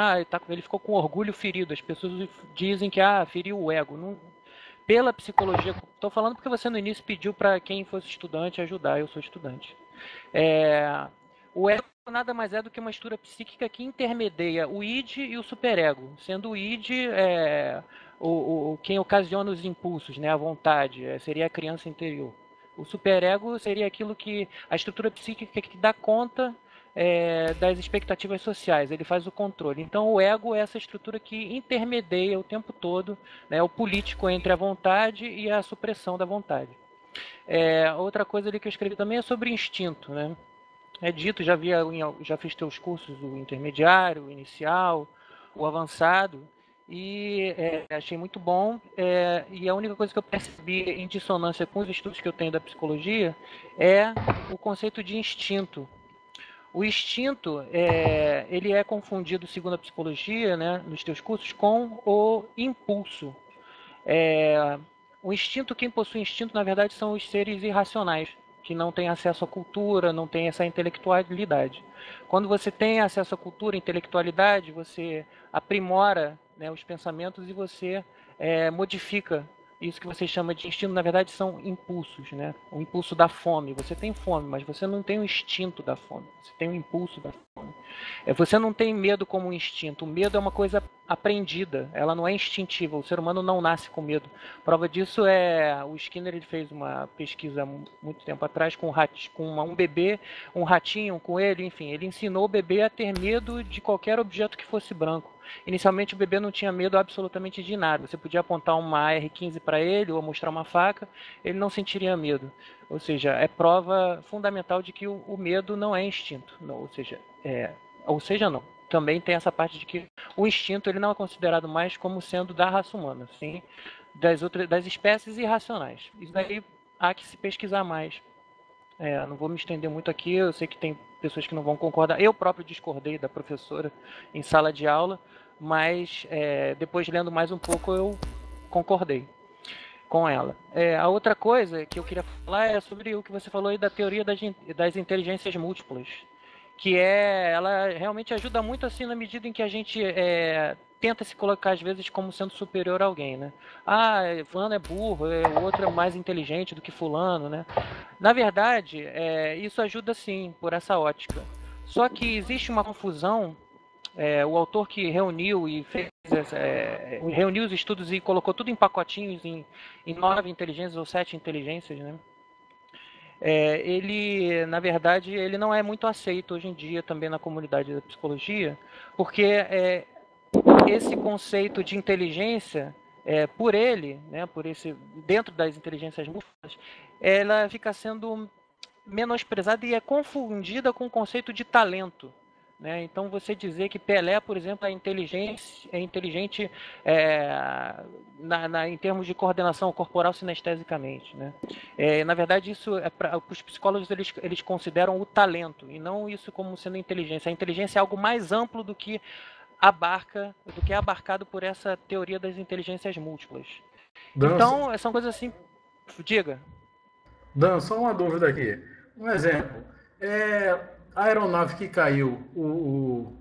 ele ficou com orgulho ferido. As pessoas dizem que feriu o ego. Não, pela psicologia, estou falando porque você no início pediu para quem fosse estudante ajudar, eu sou estudante. O ego nada mais é do que uma estrutura psíquica que intermedia o id e o superego, sendo o id quem ocasiona os impulsos, né, a vontade, seria a criança interior. O superego seria aquilo que a estrutura psíquica que dá conta das expectativas sociais, ele faz o controle. Então o ego é essa estrutura que intermedia o tempo todo, né, o político entre a vontade e a supressão da vontade. Outra coisa ali que eu escrevi também é sobre instinto, né? É dito, já fiz teus cursos, o intermediário, o inicial, o avançado, e achei muito bom, e a única coisa que eu percebi em dissonância com os estudos que eu tenho da psicologia é o conceito de instinto. O instinto, ele é confundido, segundo a psicologia, né, nos teus cursos, com o impulso. O instinto, quem possui instinto, na verdade, são os seres irracionais, que não têm acesso à cultura, não têm essa intelectualidade. Quando você tem acesso à cultura, intelectualidade, você aprimora, né, os pensamentos e você modifica. Isso que você chama de instinto, na verdade, são impulsos, né? O impulso da fome. Você tem fome, mas você não tem o instinto da fome. Você tem o impulso da fome. Você não tem medo como um instinto. O medo é uma coisa aprendida. Ela não é instintiva. O ser humano não nasce com medo. Prova disso o Skinner, ele fez uma pesquisa muito tempo atrás com um bebê, um ratinho, com ele, enfim. Ele ensinou o bebê a ter medo de qualquer objeto que fosse branco. Inicialmente o bebê não tinha medo absolutamente de nada. Você podia apontar uma AR-15 para ele ou mostrar uma faca, ele não sentiria medo. Ou seja, é prova fundamental de que o medo não é instinto. Não, ou seja, não. Também tem essa parte de que o instinto ele não é considerado mais como sendo da raça humana, sim, das espécies irracionais. Isso daí há que se pesquisar mais. Não vou me estender muito aqui, eu sei que tem pessoas que não vão concordar. Eu próprio discordei da professora em sala de aula, mas depois lendo mais um pouco eu concordei com ela. A outra coisa que eu queria falar é sobre o que você falou aí da teoria das inteligências múltiplas, que ela realmente ajuda muito assim na medida em que a gente tenta se colocar às vezes como sendo superior a alguém, né? Fulano é burro, o outro é mais inteligente do que fulano, né? Na verdade, isso ajuda sim, por essa ótica. Só que existe uma confusão, o autor que reuniu e reuniu os estudos e colocou tudo em pacotinhos, em 9 inteligências ou 7 inteligências, né? Ele, na verdade, ele não é muito aceito hoje em dia também na comunidade da psicologia, porque esse conceito de inteligência, por ele, né, dentro das inteligências múltiplas, ela fica sendo menosprezada e é confundida com o conceito de talento. Né? Então, você dizer que Pelé, por exemplo, é inteligente em termos de coordenação corporal sinestesicamente. Né? Na verdade, isso os psicólogos eles consideram o talento e não isso como sendo inteligência. A inteligência é algo mais amplo do que é abarcado por essa teoria das inteligências múltiplas. Então, são coisas assim. Diga. Dan, só uma dúvida aqui. Um exemplo. A aeronave que caiu, o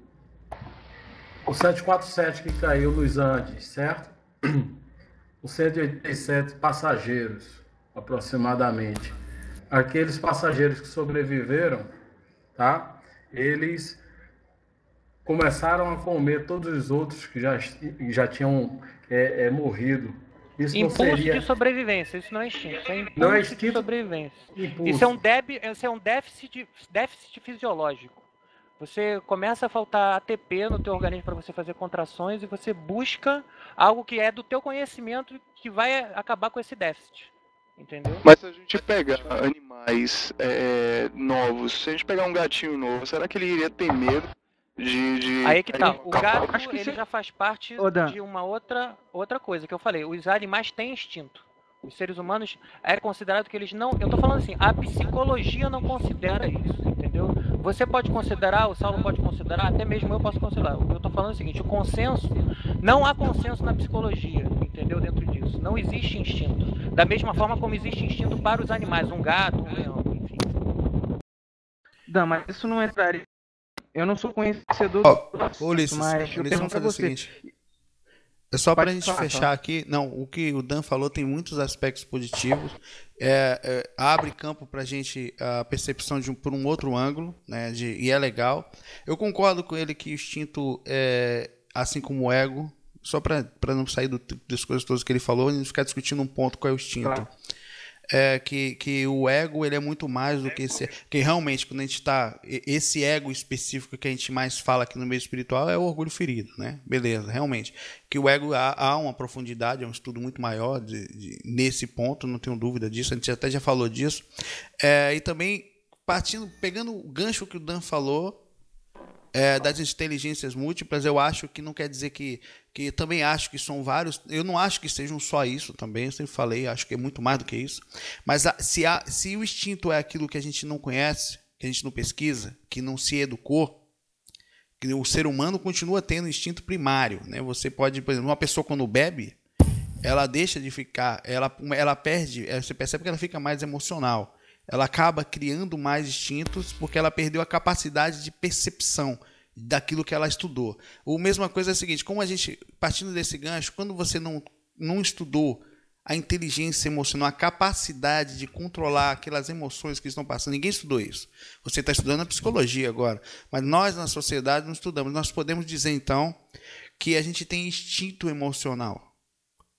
747 que caiu nos Andes, certo? Os 187 passageiros, aproximadamente. Aqueles passageiros que sobreviveram, tá? Eles começaram a comer todos os outros que já tinham morrido. Isso impulso de sobrevivência, isso não é instinto, isso é impulso não é instinto, de sobrevivência. Impulso. Isso é um déficit fisiológico. Você começa a faltar ATP no teu organismo para você fazer contrações e você busca algo que é do teu conhecimento que vai acabar com esse déficit. Entendeu? Mas se a gente pegar animais novos, se a gente pegar um gatinho novo, será que ele iria ter medo Aí que tá. O gato, Acho que ele já faz parte de uma outra coisa que eu falei. Os animais têm instinto. Os seres humanos é considerado que eles não... Eu tô falando assim, a psicologia não considera isso, entendeu? Você pode considerar, o Saulo pode considerar, até mesmo eu posso considerar. Eu tô falando o seguinte, o consenso... Não há consenso na psicologia, entendeu? Dentro disso. Não existe instinto. Da mesma forma como existe instinto para os animais. Um gato, um leão, enfim. Dan, mas isso não entraria... Eu não sou conhecedor Ô, Ulisses, mas eu pergunto vamos fazer a o você. seguinte. É só para a gente falar, fechar aqui. Não, o que o Dan falou tem muitos aspectos positivos. Abre campo para a gente a percepção por um outro ângulo, né? E é legal. Eu concordo com ele que o instinto, assim como o ego, só para não sair das coisas todas que ele falou e não ficar discutindo um ponto qual é o instinto. Claro. Que o ego ele é muito mais do que esse. Que realmente, quando a gente está. Esse ego específico que a gente mais fala aqui no meio espiritual é o orgulho ferido, né? Beleza, realmente. Que o ego há uma profundidade, é um estudo muito maior nesse ponto, não tenho dúvida disso, a gente até já falou disso. E também, pegando o gancho que o Dan falou. Das inteligências múltiplas, eu acho que não quer dizer que também acho que são vários, eu não acho que sejam só isso também, eu sempre falei, acho que é muito mais do que isso, mas se o instinto é aquilo que a gente não conhece, que a gente não pesquisa, que não se educou, que o ser humano continua tendo instinto primário, né? Você pode, por exemplo, uma pessoa quando bebe, ela deixa de ficar, ela perde, você percebe que ela fica mais emocional. Ela acaba criando mais instintos porque ela perdeu a capacidade de percepção daquilo que ela estudou. A mesma coisa é a seguinte, como a gente, partindo desse gancho, quando você não estudou a inteligência emocional, a capacidade de controlar aquelas emoções que estão passando, ninguém estudou isso. Você está estudando a psicologia agora, mas nós na sociedade não estudamos. Nós podemos dizer então que a gente tem instinto emocional.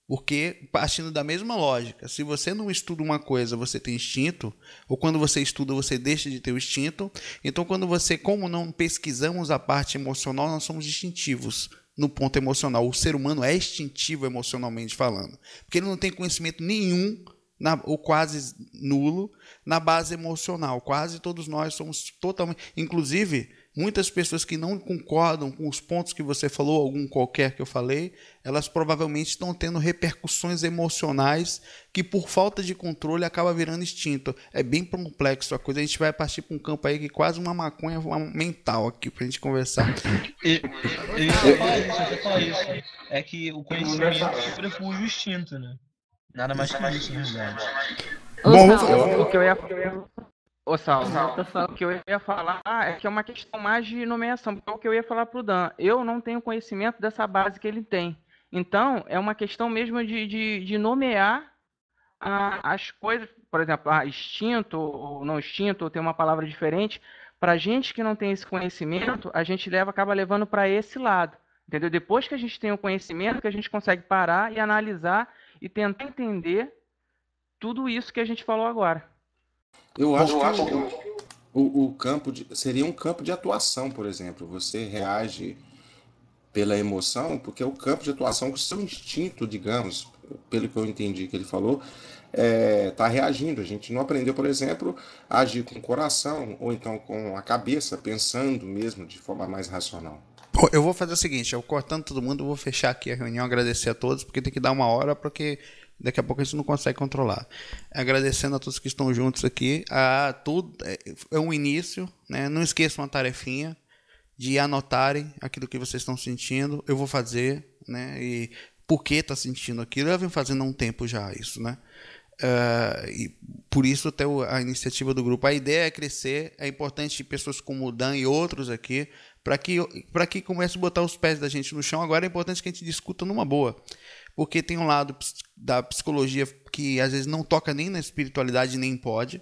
Porque, partindo da mesma lógica, se você não estuda uma coisa, você tem instinto, ou quando você estuda, você deixa de ter o instinto. Então, como não pesquisamos a parte emocional, nós somos instintivos no ponto emocional. O ser humano é instintivo emocionalmente falando, porque ele não tem conhecimento nenhum, ou quase nulo, na base emocional. Quase todos nós somos totalmente... Inclusive, muitas pessoas que não concordam com os pontos que você falou, algum qualquer que eu falei, elas provavelmente estão tendo repercussões emocionais que, por falta de controle, acaba virando instinto. É bem complexo a coisa. A gente vai partir para um campo aí que é quase uma maconha mental aqui para a gente conversar. Eu ia falar isso. É que o conhecimento sobrepõe o instinto, né? Nada mais que isso, na verdade. O que eu ia falar... Ô, Saulo, o que eu ia falar é que é uma questão mais de nomeação, porque é o que eu ia falar pro Dan. Eu não tenho conhecimento dessa base que ele tem. Então, é uma questão mesmo de nomear as coisas, por exemplo, instinto ou não instinto, ou ter uma palavra diferente. Pra gente que não tem esse conhecimento, a gente acaba levando para esse lado, entendeu? Depois que a gente tem o conhecimento, que a gente consegue parar e analisar e tentar entender tudo isso que a gente falou agora. Eu acho que o campo seria um campo de atuação, por exemplo. Você reage pela emoção, porque é o campo de atuação que o seu instinto, digamos, pelo que eu entendi que ele falou, está reagindo. A gente não aprendeu, por exemplo, a agir com o coração ou então com a cabeça, pensando mesmo de forma mais racional. Eu vou fazer o seguinte, eu cortando todo mundo, eu vou fechar aqui a reunião, agradecer a todos, porque tem que dar uma hora, porque daqui a pouco a gente não consegue controlar. Agradecendo a todos que estão juntos aqui. É um início, né? Não esqueçam uma tarefinha de anotarem aquilo que vocês estão sentindo. Eu vou fazer, né? E por que está sentindo aquilo? Eu venho fazendo há um tempo já isso, né? E por isso até a iniciativa do grupo. A ideia é crescer. É importante pessoas como o Dan e outros aqui para que comece a botar os pés da gente no chão. Agora é importante que a gente discuta numa boa, porque tem um lado da psicologia que às vezes não toca nem na espiritualidade, nem pode,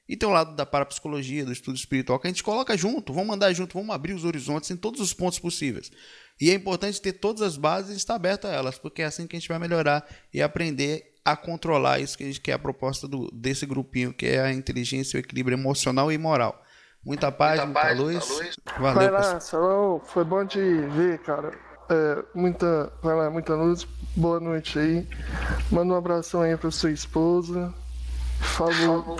e tem um lado da parapsicologia, do estudo espiritual, que a gente coloca junto, vamos andar junto, vamos abrir os horizontes em todos os pontos possíveis. E é importante ter todas as bases e estar aberto a elas, porque é assim que a gente vai melhorar e aprender a controlar isso que é a proposta desse grupinho, que é a inteligência, o equilíbrio emocional e moral. Muita paz, muita luz. Valeu, vai lá, Salão, foi bom de ver, cara. Vai lá, muita luz. Boa noite aí. Manda um abração aí pra sua esposa. Falou.